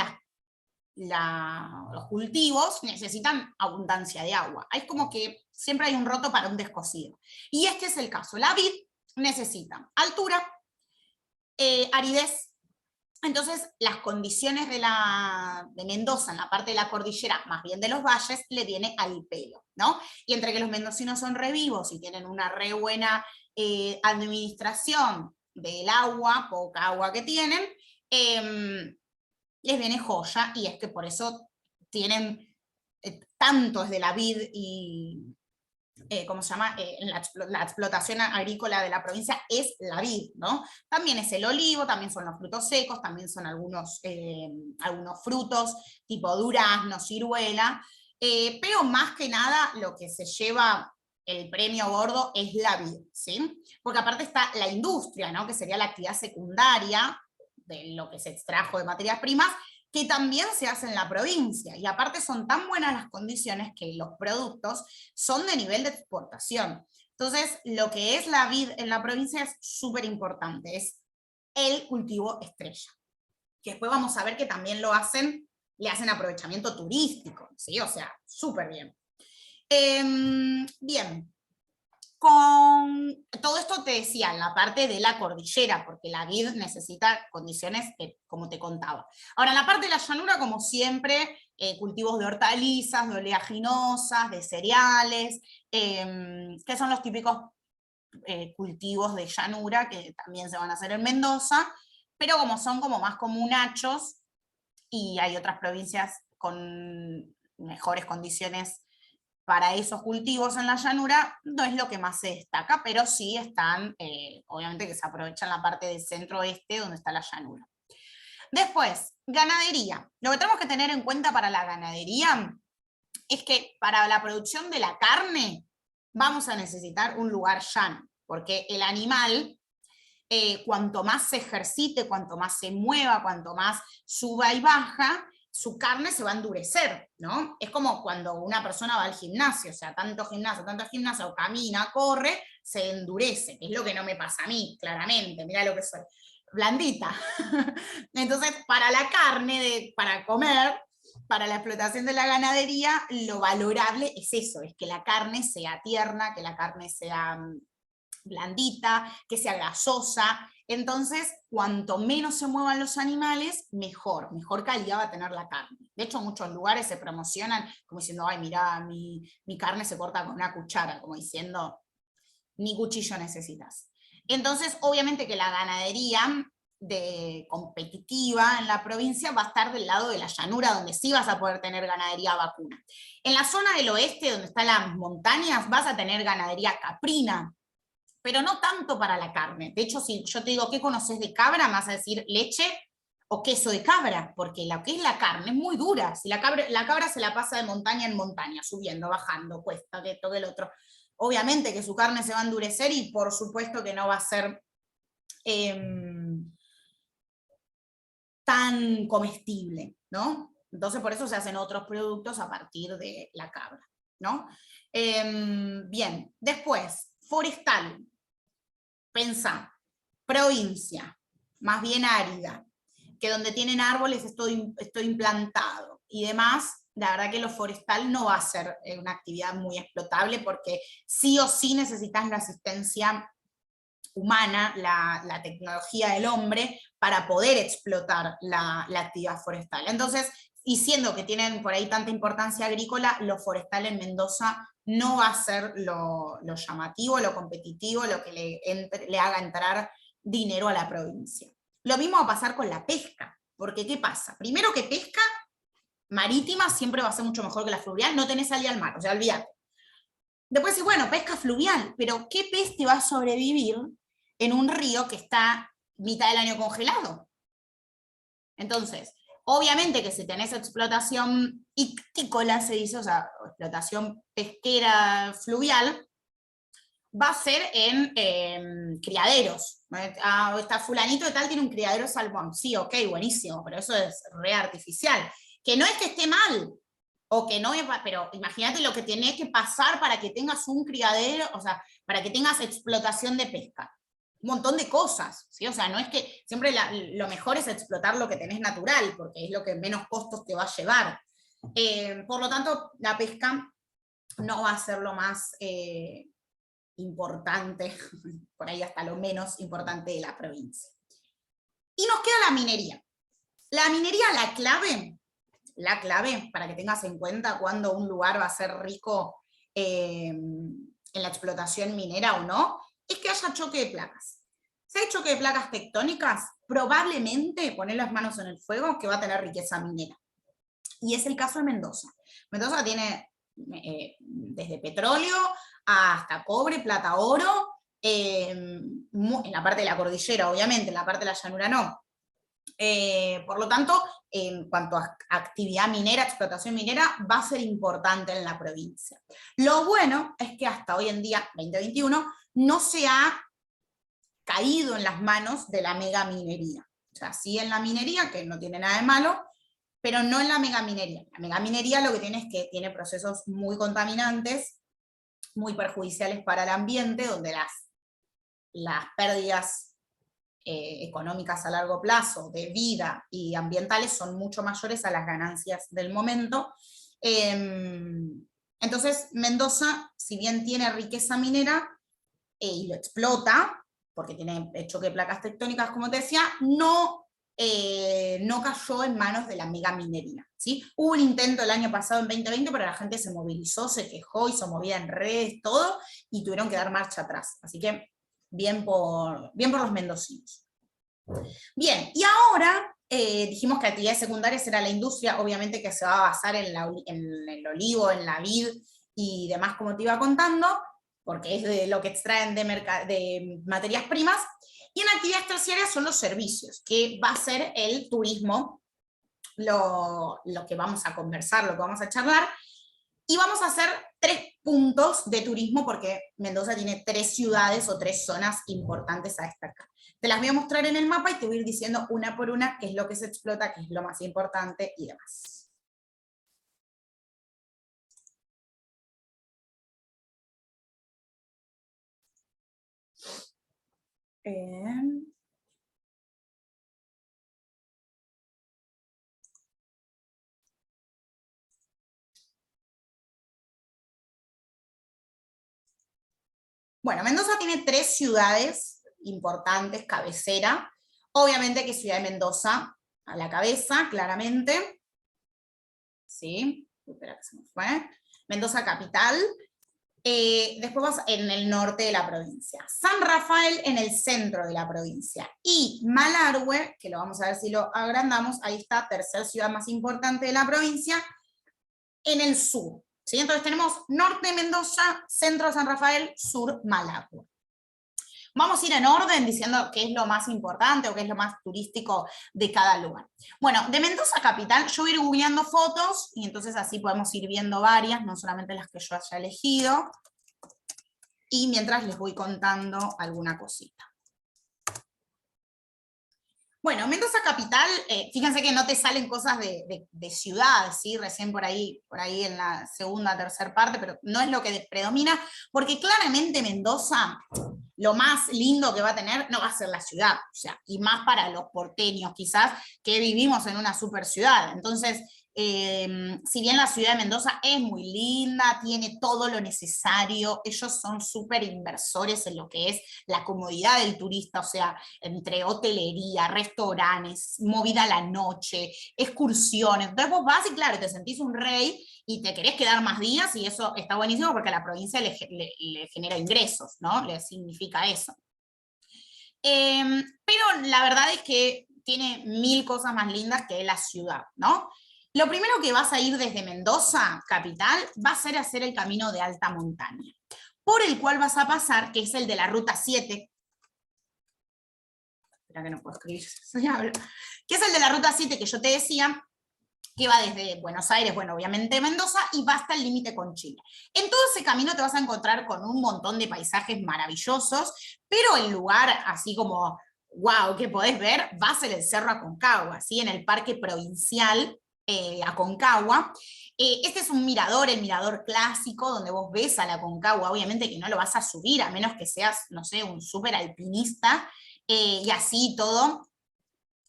los cultivos necesitan abundancia de agua. Es como que siempre hay un roto para un descosido. Y este es el caso. La vid necesita altura, aridez. Entonces, las condiciones de Mendoza, en la parte de la cordillera, más bien de los valles, le viene al pelo, ¿no? Y entre que los mendocinos son revivos y tienen una re buena administración del agua, poca agua que tienen, les viene joya, y es que por eso tienen tantos de la vid y, ¿cómo se llama? La explotación agrícola de la provincia es la vid, ¿no? También es el olivo, también son los frutos secos, también son algunos frutos tipo durazno, ciruela, pero más que nada lo que se lleva el premio gordo es la vid, ¿sí? Porque aparte está la industria, ¿no? Que sería la actividad secundaria de lo que se extrajo de materias primas, que también se hace en la provincia, y aparte son tan buenas las condiciones que los productos son de nivel de exportación. Entonces, lo que es la vid en la provincia es súper importante, es el cultivo estrella, que después vamos a ver que también le hacen aprovechamiento turístico, ¿sí? O sea, súper bien. Bien. Con todo esto te decía, en la parte de la cordillera, porque la vid necesita condiciones como te contaba. Ahora, en la parte de la llanura, como siempre, cultivos de hortalizas, de oleaginosas, de cereales, que son los típicos cultivos de llanura, que también se van a hacer en Mendoza, pero como son como más comunachos, y hay otras provincias con mejores condiciones para esos cultivos en la llanura, no es lo que más se destaca, pero sí están, obviamente que se aprovechan la parte del centro-oeste donde está la llanura. Después, ganadería. Lo que tenemos que tener en cuenta para la ganadería es que para la producción de la carne vamos a necesitar un lugar llano, porque el animal, cuanto más se ejercite, cuanto más se mueva, cuanto más suba y baja, su carne se va a endurecer, ¿no? Es como cuando una persona va al gimnasio, o sea, tanto gimnasio, o camina, corre, se endurece, que es lo que no me pasa a mí, claramente, mirá lo que soy, blandita. Entonces, para la carne, para comer, para la explotación de la ganadería, lo valorable es eso, es que la carne sea tierna, que la carne sea blandita, que sea grasosa. Entonces, cuanto menos se muevan los animales, mejor calidad va a tener la carne. De hecho, en muchos lugares se promocionan como diciendo, ay, mirá, mi carne se corta con una cuchara, como diciendo, ni cuchillo necesitas. Entonces, obviamente que la ganadería competitiva en la provincia va a estar del lado de la llanura, donde sí vas a poder tener ganadería vacuna. En la zona del oeste, donde están las montañas, vas a tener ganadería caprina, pero no tanto para la carne. De hecho, si yo te digo, ¿qué conoces de cabra? Me vas a decir leche o queso de cabra, porque lo que es la carne es muy dura. Si la cabra se la pasa de montaña en montaña, subiendo, bajando, cuesta, que esto, que el otro. Obviamente que su carne se va a endurecer y por supuesto que no va a ser tan comestible, ¿no? Entonces por eso se hacen otros productos a partir de la cabra, ¿no? Bien, después, forestal. Pensá, provincia, más bien árida, que donde tienen árboles estoy implantado y demás, la verdad que lo forestal no va a ser una actividad muy explotable porque sí o sí necesitas la asistencia humana, la tecnología del hombre para poder explotar la actividad forestal. Entonces, y siendo que tienen por ahí tanta importancia agrícola, lo forestal en Mendoza no va a ser lo llamativo, lo competitivo, lo que le haga entrar dinero a la provincia. Lo mismo va a pasar con la pesca, porque ¿qué pasa? Primero que pesca marítima siempre va a ser mucho mejor que la fluvial, no tenés salida al mar, o sea, olvídate. Después sí, bueno, pesca fluvial, pero ¿qué pez te va a sobrevivir en un río que está mitad del año congelado? Entonces, obviamente que si tenés explotación ictícola, se dice, o sea, explotación pesquera fluvial, va a ser en criaderos. Está fulanito de tal, tiene un criadero de salmón. Sí, ok, buenísimo, pero eso es re artificial. Que no es que esté mal, o que no, pero imagínate lo que tenés que pasar para que tengas un criadero, o sea, para que tengas explotación de pesca. Un montón de cosas, ¿sí? O sea, no es que siempre lo mejor es explotar lo que tenés natural, porque es lo que menos costos te va a llevar. Por lo tanto, la pesca no va a ser lo más importante, por ahí hasta lo menos importante de la provincia. Y nos queda la minería. La minería, la clave, para que tengas en cuenta cuando un lugar va a ser rico en la explotación minera o no, es que haya choque de placas. Si hay choque de placas tectónicas, probablemente, poner las manos en el fuego, que va a tener riqueza minera. Y es el caso de Mendoza. Mendoza tiene desde petróleo hasta cobre, plata, oro, en la parte de la cordillera, obviamente, en la parte de la llanura no. Por lo tanto, en cuanto a actividad minera, explotación minera, va a ser importante en la provincia. Lo bueno es que hasta hoy en día, 2021, no se ha caído en las manos de la megaminería. O sea, sí en la minería, que no tiene nada de malo, pero no en la megaminería. La megaminería lo que tiene es que tiene procesos muy contaminantes, muy perjudiciales para el ambiente, donde las pérdidas económicas a largo plazo, de vida y ambientales, son mucho mayores a las ganancias del momento. Entonces, Mendoza, si bien tiene riqueza minera y lo explota, porque tiene choque de placas tectónicas, como te decía, no cayó en manos de la megaminería, ¿sí? Hubo un intento el año pasado, en 2020, pero la gente se movilizó, se quejó, hizo movida en redes, todo, y tuvieron que dar marcha atrás. Así que bien por los mendocinos. Bien, y ahora dijimos que actividades secundarias era la industria, obviamente que se va a basar en el olivo, en la vid y demás, como te iba contando, porque es de lo que extraen de materias primas. Y en actividades terciarias son los servicios, que va a ser el turismo, lo que vamos a conversar, lo que vamos a charlar, y vamos a hacer 3 puntos de turismo, porque Mendoza tiene 3 ciudades o 3 zonas importantes a destacar. Te las voy a mostrar en el mapa y te voy a ir diciendo una por una qué es lo que se explota, qué es lo más importante y demás. Bueno, Mendoza tiene 3 ciudades importantes, cabecera. Obviamente que Ciudad de Mendoza a la cabeza, claramente. ¿Sí? Espera que se me fue. Mendoza capital. Después vas en el norte de la provincia. San Rafael en el centro de la provincia. Y Malargüe, que lo vamos a ver si lo agrandamos, ahí está, tercera ciudad más importante de la provincia, en el sur. ¿Sí? Entonces tenemos norte Mendoza, centro San Rafael, sur Malargüe. Vamos a ir en orden diciendo qué es lo más importante o qué es lo más turístico de cada lugar. Bueno, de Mendoza capital, yo voy a ir googleando fotos y entonces así podemos ir viendo varias, no solamente las que yo haya elegido, y mientras les voy contando alguna cosita. Bueno, Mendoza capital, fíjense que no te salen cosas de ciudad, ¿sí? Recién por ahí en la segunda, tercera parte, pero no es lo que predomina, porque claramente Mendoza, lo más lindo que va a tener no va a ser la ciudad, o sea, y más para los porteños quizás, que vivimos en una super ciudad. Entonces, si bien la ciudad de Mendoza es muy linda, tiene todo lo necesario, ellos son súper inversores en lo que es la comodidad del turista, o sea, entre hotelería, restaurantes, movida a la noche, excursiones. Entonces vos vas y claro, te sentís un rey y te querés quedar más días y eso está buenísimo porque a la provincia le genera ingresos, ¿no? Le significa eso. Pero la verdad es que tiene 1000 cosas más lindas que la ciudad, ¿no? Lo primero que vas a ir desde Mendoza, capital, va a ser hacer el camino de alta montaña, por el cual vas a pasar, que es el de la Ruta 7, espera que no puedo escribir, que es el de la Ruta 7 que yo te decía, que va desde Buenos Aires, bueno, obviamente Mendoza, y va hasta el límite con Chile. En todo ese camino te vas a encontrar con un montón de paisajes maravillosos, pero el lugar así como, wow, que podés ver, va a ser el Cerro Aconcagua, ¿sí? En el Parque Provincial Aconcagua. Este es un mirador, el mirador clásico, donde vos ves a la Aconcagua, obviamente que no lo vas a subir, a menos que seas, no sé, un súper alpinista, y así todo.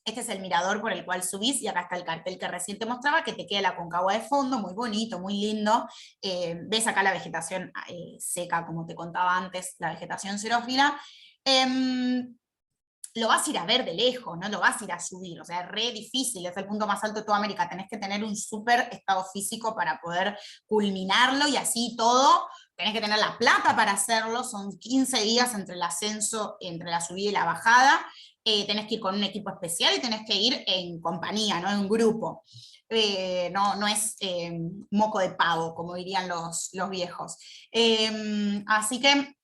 Este es el mirador por el cual subís y acá está el cartel que recién te mostraba, que te queda la Aconcagua de fondo, muy bonito, muy lindo. Ves acá la vegetación seca, como te contaba antes, la vegetación xerófila. Lo vas a ir a ver de lejos, no lo vas a ir a subir, o sea, es re difícil, es el punto más alto de toda América, tenés que tener un súper estado físico para poder culminarlo y así todo, tenés que tener la plata para hacerlo, son 15 días entre el ascenso, entre la subida y la bajada, tenés que ir con un equipo especial y tenés que ir en compañía, no en grupo. No es moco de pavo, como dirían los viejos. Así que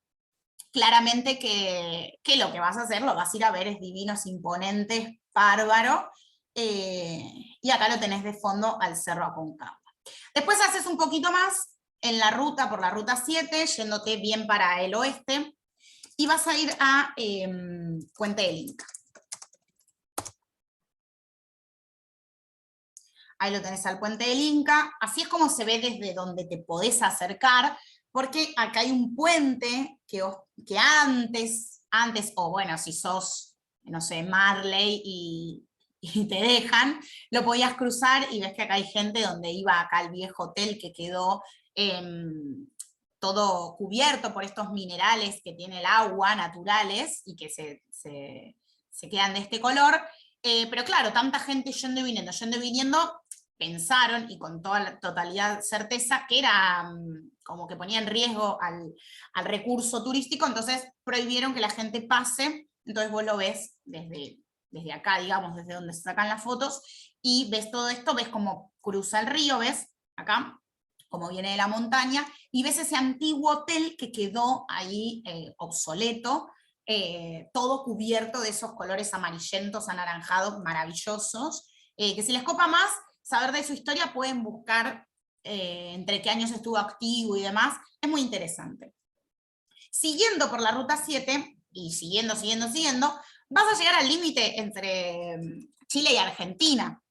claramente que lo que vas a hacer, lo vas a ir a ver, es divino, es imponente, es bárbaro, y acá lo tenés de fondo al Cerro Aconcagua. Después haces un poquito más en la ruta, por la ruta 7, yéndote bien para el oeste, y vas a ir a Puente del Inca. Ahí lo tenés al Puente del Inca, así es como se ve desde donde te podés acercar, porque acá hay un puente que antes, o bueno, si sos, no sé, Marley y te dejan, lo podías cruzar y ves que acá hay gente donde iba acá el viejo hotel que quedó todo cubierto por estos minerales que tiene el agua, naturales, y que se quedan de este color. Pero claro, tanta gente yendo y viniendo, pensaron, y con toda la totalidad certeza, que era como que ponía en riesgo al recurso turístico, entonces prohibieron que la gente pase, entonces vos lo ves desde acá, digamos, desde donde se sacan las fotos, y ves todo esto, ves cómo cruza el río, ves acá, como viene de la montaña, y ves ese antiguo hotel que quedó ahí obsoleto, todo cubierto de esos colores amarillentos, anaranjados, maravillosos, que si les copa más saber de su historia, pueden buscar entre qué años estuvo activo y demás, es muy interesante. Siguiendo por la ruta 7, y siguiendo, vas a llegar al límite entre Chile y Argentina,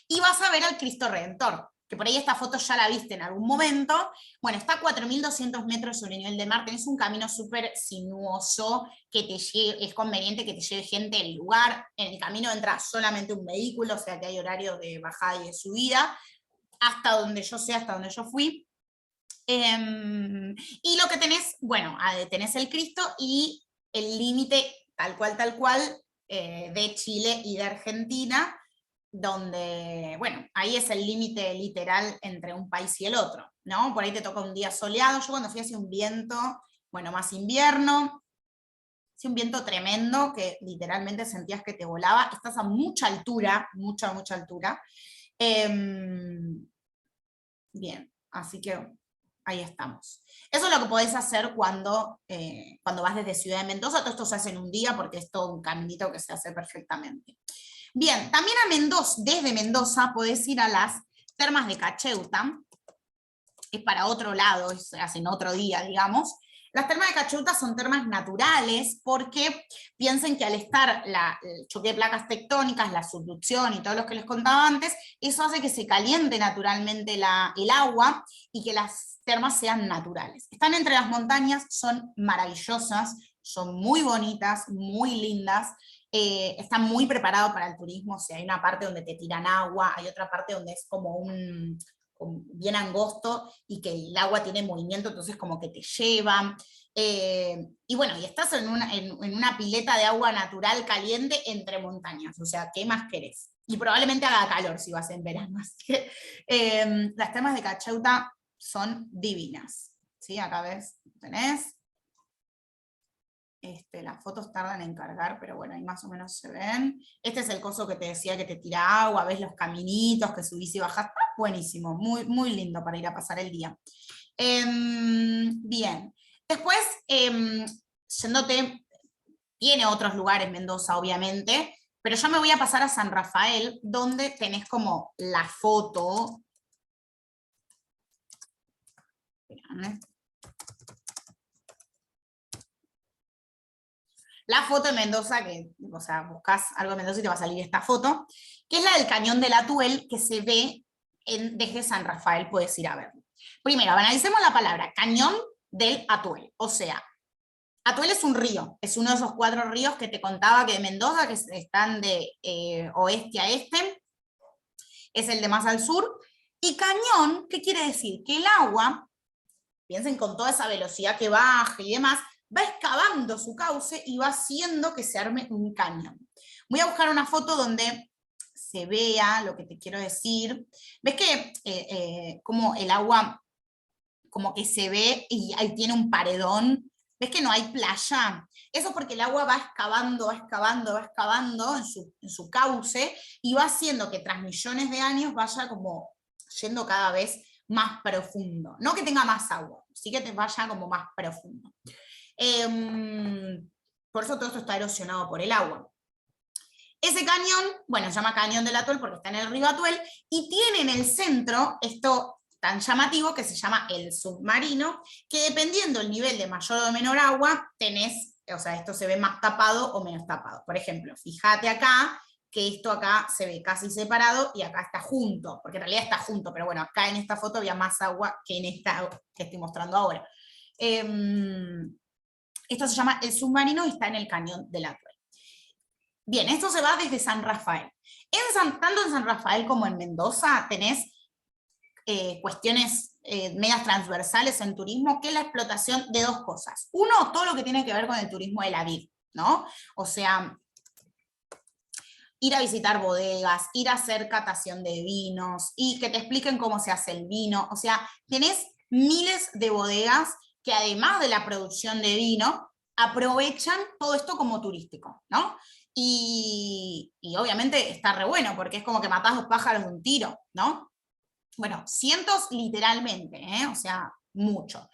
y vas a ver al Cristo Redentor, que por ahí esta foto ya la viste en algún momento. Bueno, está a 4.200 metros sobre el nivel del mar, tenés un camino súper sinuoso, que es conveniente que te lleve gente del lugar, en el camino entra solamente un vehículo, o sea que hay horario de bajada y de subida, hasta donde yo sé, hasta donde yo fui. Y lo que tenés, bueno, tenés el Cristo y el límite tal cual, de Chile y de Argentina, donde, bueno, ahí es el límite literal entre un país y el otro, ¿no? Por ahí te toca un día soleado. Yo cuando fui hacía un viento, bueno, más invierno, hacía un viento tremendo que literalmente sentías que te volaba. Estás a mucha altura, mucha altura. Bien, así que ahí estamos. Eso es lo que podés hacer cuando vas desde Ciudad de Mendoza. Todo esto se hace en un día porque es todo un caminito que se hace perfectamente. Bien, también a Mendoza, desde Mendoza podés ir a las termas de Cacheuta, es para otro lado, se hacen otro día, digamos. Las termas de Cacheuta son termas naturales porque piensen que al estar el choque de placas tectónicas, la subducción y todo lo que les contaba antes, eso hace que se caliente naturalmente el agua y que las termas sean naturales. Están entre las montañas, son maravillosas, son muy bonitas, muy lindas, están muy preparados para el turismo, o sea, hay una parte donde te tiran agua, hay otra parte donde es como bien angosto y que el agua tiene movimiento, entonces como que te llevan. Y bueno, y estás en una pileta de agua natural caliente entre montañas, o sea, ¿qué más querés? Y probablemente haga calor si vas en verano, así que las termas de Cacheuta son divinas. ¿Sí? Acá ves, tenés. Las fotos tardan en cargar, pero bueno, ahí más o menos se ven. Este es el coso que te decía que te tira agua, ves los caminitos que subís y bajás. Está buenísimo, muy lindo para ir a pasar el día. Bien, después, yéndote, tiene otros lugares Mendoza, obviamente, pero yo me voy a pasar a San Rafael, donde tenés como la foto. Esperame. La foto de Mendoza, que, o sea, buscas algo de Mendoza y te va a salir esta foto, que es la del Cañón del Atuel, que se ve desde San Rafael, puedes ir a verlo. Primero, analicemos la palabra, Cañón del Atuel, o sea, Atuel es un río, es uno de esos 4 ríos que te contaba que de Mendoza, que están de oeste a este, es el de más al sur, y cañón, ¿qué quiere decir? Que el agua, piensen con toda esa velocidad que baja y demás, va excavando su cauce y va haciendo que se arme un cañón. Voy a buscar una foto donde se vea lo que te quiero decir. ¿Ves que como el agua como que se ve y ahí tiene un paredón? ¿Ves que no hay playa? Eso es porque el agua va excavando en su cauce y va haciendo que tras millones de años vaya como yendo cada vez más profundo. No que tenga más agua, sí que te vaya como más profundo. Por eso todo esto está erosionado por el agua. Ese cañón, bueno, se llama Cañón del Atuel porque está en el río Atuel, y tiene en el centro esto tan llamativo que se llama el submarino, que dependiendo del nivel de mayor o menor agua, tenés, o sea, esto se ve más tapado o menos tapado. Por ejemplo, fíjate acá, que esto acá se ve casi separado y acá está junto, porque en realidad está junto, pero bueno, acá en esta foto había más agua que en esta que estoy mostrando ahora. Esto se llama el submarino y está en el Cañón del Atuel. Bien, esto se va desde San Rafael. Tanto en San Rafael como en Mendoza tenés cuestiones medias transversales en turismo, que es la explotación de 2 cosas. Uno, todo lo que tiene que ver con el turismo de la vid, ¿no? O sea, ir a visitar bodegas, ir a hacer catación de vinos, y que te expliquen cómo se hace el vino. O sea, tenés miles de bodegas que además de la producción de vino, aprovechan todo esto como turístico, ¿no? Y obviamente está re bueno, porque es como que matás 2 pájaros de un tiro, ¿no? Bueno, cientos literalmente, o sea, mucho.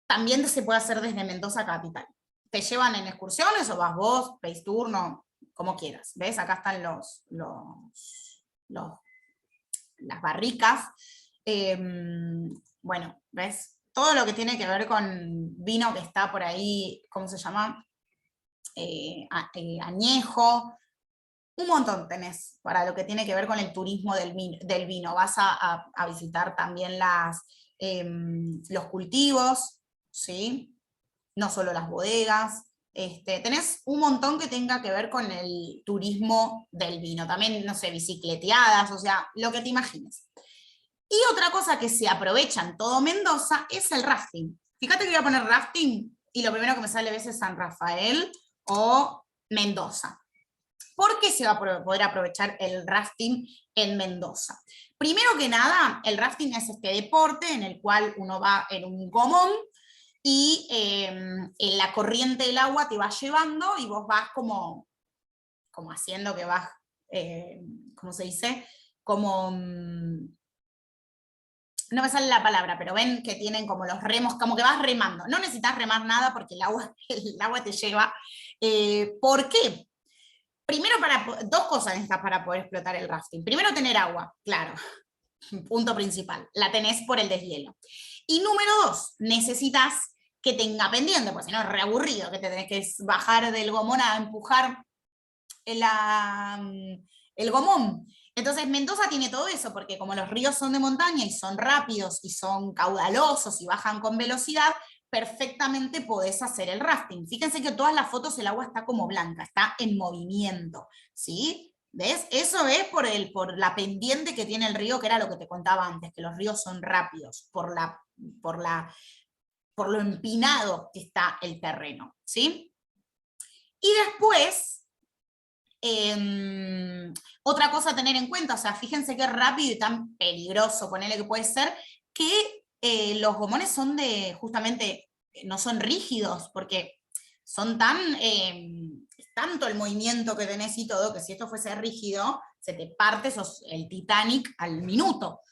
También se puede hacer desde Mendoza capital. Te llevan en excursiones o vas vos, pedís turno, como quieras. ¿Ves? Acá están las barricas. Bueno, ¿ves? Todo lo que tiene que ver con vino que está por ahí, ¿cómo se llama? Añejo, un montón tenés para lo que tiene que ver con el turismo del vino. Vas a visitar también los cultivos, ¿sí? No solo las bodegas. Tenés un montón que tenga que ver con el turismo del vino. También, no sé, bicicleteadas, o sea, lo que te imagines. Y otra cosa que se aprovecha en todo Mendoza es el rafting. Fíjate que voy a poner rafting y lo primero que me sale a veces es San Rafael o Mendoza. ¿Por qué se va a poder aprovechar el rafting en Mendoza? Primero que nada, el rafting es este deporte en el cual uno va en un gomón y en la corriente del agua te va llevando y vos vas como haciendo que vas, ¿cómo se dice? Como... no me sale la palabra, pero ven que tienen como los remos, como que vas remando. No necesitas remar nada porque el agua te lleva. ¿Por qué? Primero, dos cosas necesitas para poder explotar el rafting. Primero, tener agua, claro, punto principal. La tenés por el deshielo. Y número dos, necesitas que tenga pendiente, porque si no es reaburrido, que te tenés que bajar del gomón a empujar el gomón. Entonces Mendoza tiene todo eso, porque como los ríos son de montaña y son rápidos y son caudalosos y bajan con velocidad, perfectamente podés hacer el rafting. Fíjense que todas las fotos el agua está como blanca, está en movimiento, ¿sí? ¿Ves? Eso es por la pendiente que tiene el río, que era lo que te contaba antes, que los ríos son rápidos, por lo empinado que está el terreno, ¿sí? Y después, otra cosa a tener en cuenta, o sea, fíjense qué rápido y tan peligroso, ponele que puede ser, que los gomones son justamente, no son rígidos, porque son tanto el movimiento que tenés y todo, que si esto fuese rígido, se te parte, sos el Titanic al minuto.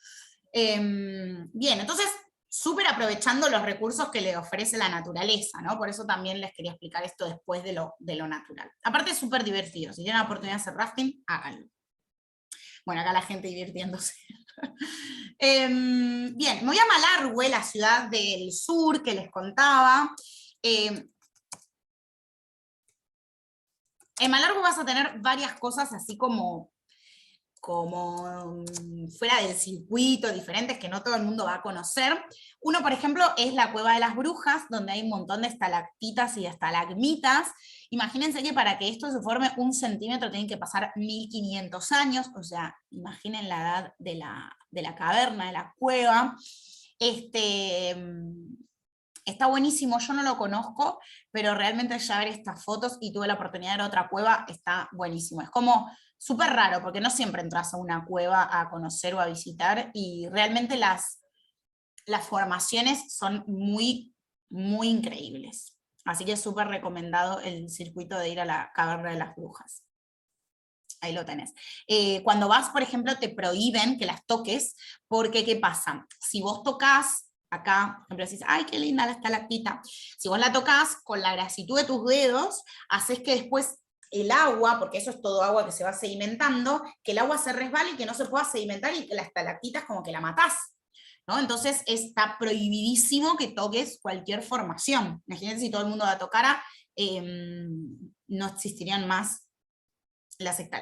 Bien, entonces, súper aprovechando los recursos que le ofrece la naturaleza, ¿no? Por eso también les quería explicar esto después de lo natural. Aparte es súper divertido, si tienen la oportunidad de hacer rafting, háganlo. Bueno, acá la gente divirtiéndose. Bien, me voy a Malargüe, la ciudad del sur que les contaba. En Malargüe vas a tener varias cosas así como fuera del circuito, diferentes que no todo el mundo va a conocer. Uno, por ejemplo, es la Cueva de las Brujas, donde hay un montón de estalactitas y estalagmitas. Imagínense que para que esto se forme 1 centímetro tienen que pasar 1500 años, o sea, imaginen la edad de la caverna, de la cueva. Está buenísimo, yo no lo conozco, pero realmente ya ver estas fotos y tuve la oportunidad de ir a otra cueva, está buenísimo. Es como súper raro, porque no siempre entras a una cueva a conocer o a visitar, y realmente las formaciones son muy, muy increíbles. Así que es súper recomendado el circuito de ir a la Caverna de las Brujas. Ahí lo tenés. Cuando vas, por ejemplo, te prohíben que las toques, porque ¿qué pasa? Si vos tocas acá, por ejemplo, decís, ¡ay, qué linda la estalactita! Si vos la tocas con la grasitud de tus dedos, haces que después el agua, porque eso es todo agua que se va sedimentando, que el agua se resbale y que no se pueda sedimentar y que la estalactita es como que la matás, ¿no? Entonces está prohibidísimo que toques cualquier formación. Imagínense si todo el mundo la tocara, no existirían más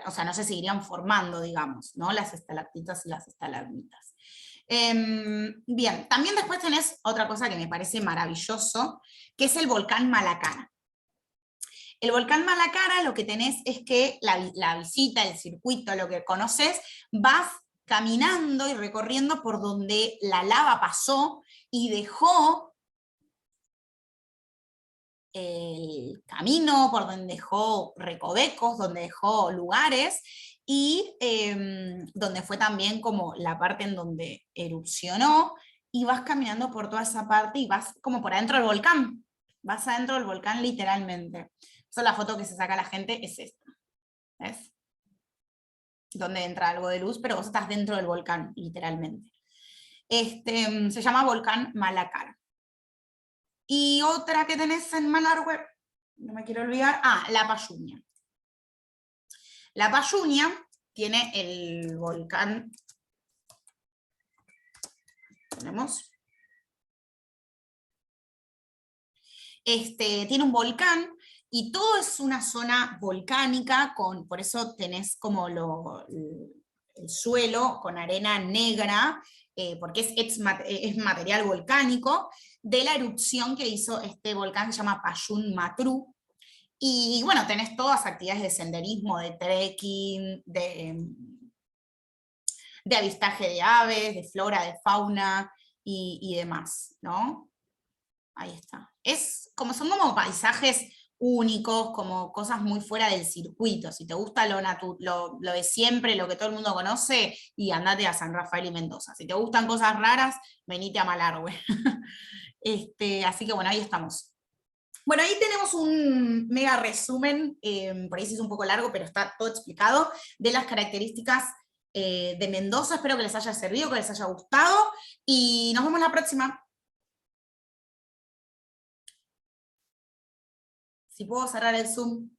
o sea, no se seguirían formando, digamos, ¿no? Las estalactitas y las estalagmitas. Bien, también después tenés otra cosa que me parece maravilloso, que es el volcán Malacara. El volcán Malacara lo que tenés es que la visita, el circuito, lo que conoces, vas caminando y recorriendo por donde la lava pasó y dejó el camino, por donde dejó recovecos, donde dejó lugares, y donde fue también como la parte en donde erupcionó, y vas caminando por toda esa parte y vas como por adentro del volcán, vas adentro del volcán literalmente. Esa es la foto que se saca la gente, es esta, ¿ves? Donde entra algo de luz, pero vos estás dentro del volcán, literalmente. Se llama volcán Malacara. Y otra que tenés en Malargüe, no me quiero olvidar, la Payuña. La Payuña tiene el volcán Tenemos. Tiene un volcán, y todo es una zona volcánica, por eso tenés como el suelo con arena negra, porque es material volcánico, de la erupción que hizo este volcán que se llama Payún Matru. Y bueno, tenés todas actividades de senderismo, de trekking, de avistaje de aves, de flora, de fauna y demás, ¿no? Ahí está. Son como paisajes únicos, como cosas muy fuera del circuito. Si te gusta lo de siempre, lo que todo el mundo conoce, y andate a San Rafael y Mendoza. Si te gustan cosas raras, venite a Malargüe. Así que bueno, ahí estamos. Bueno, ahí tenemos un mega resumen, por ahí sí es un poco largo, pero está todo explicado, de las características de Mendoza. Espero que les haya servido, que les haya gustado, y nos vemos la próxima. Si puedo cerrar el Zoom.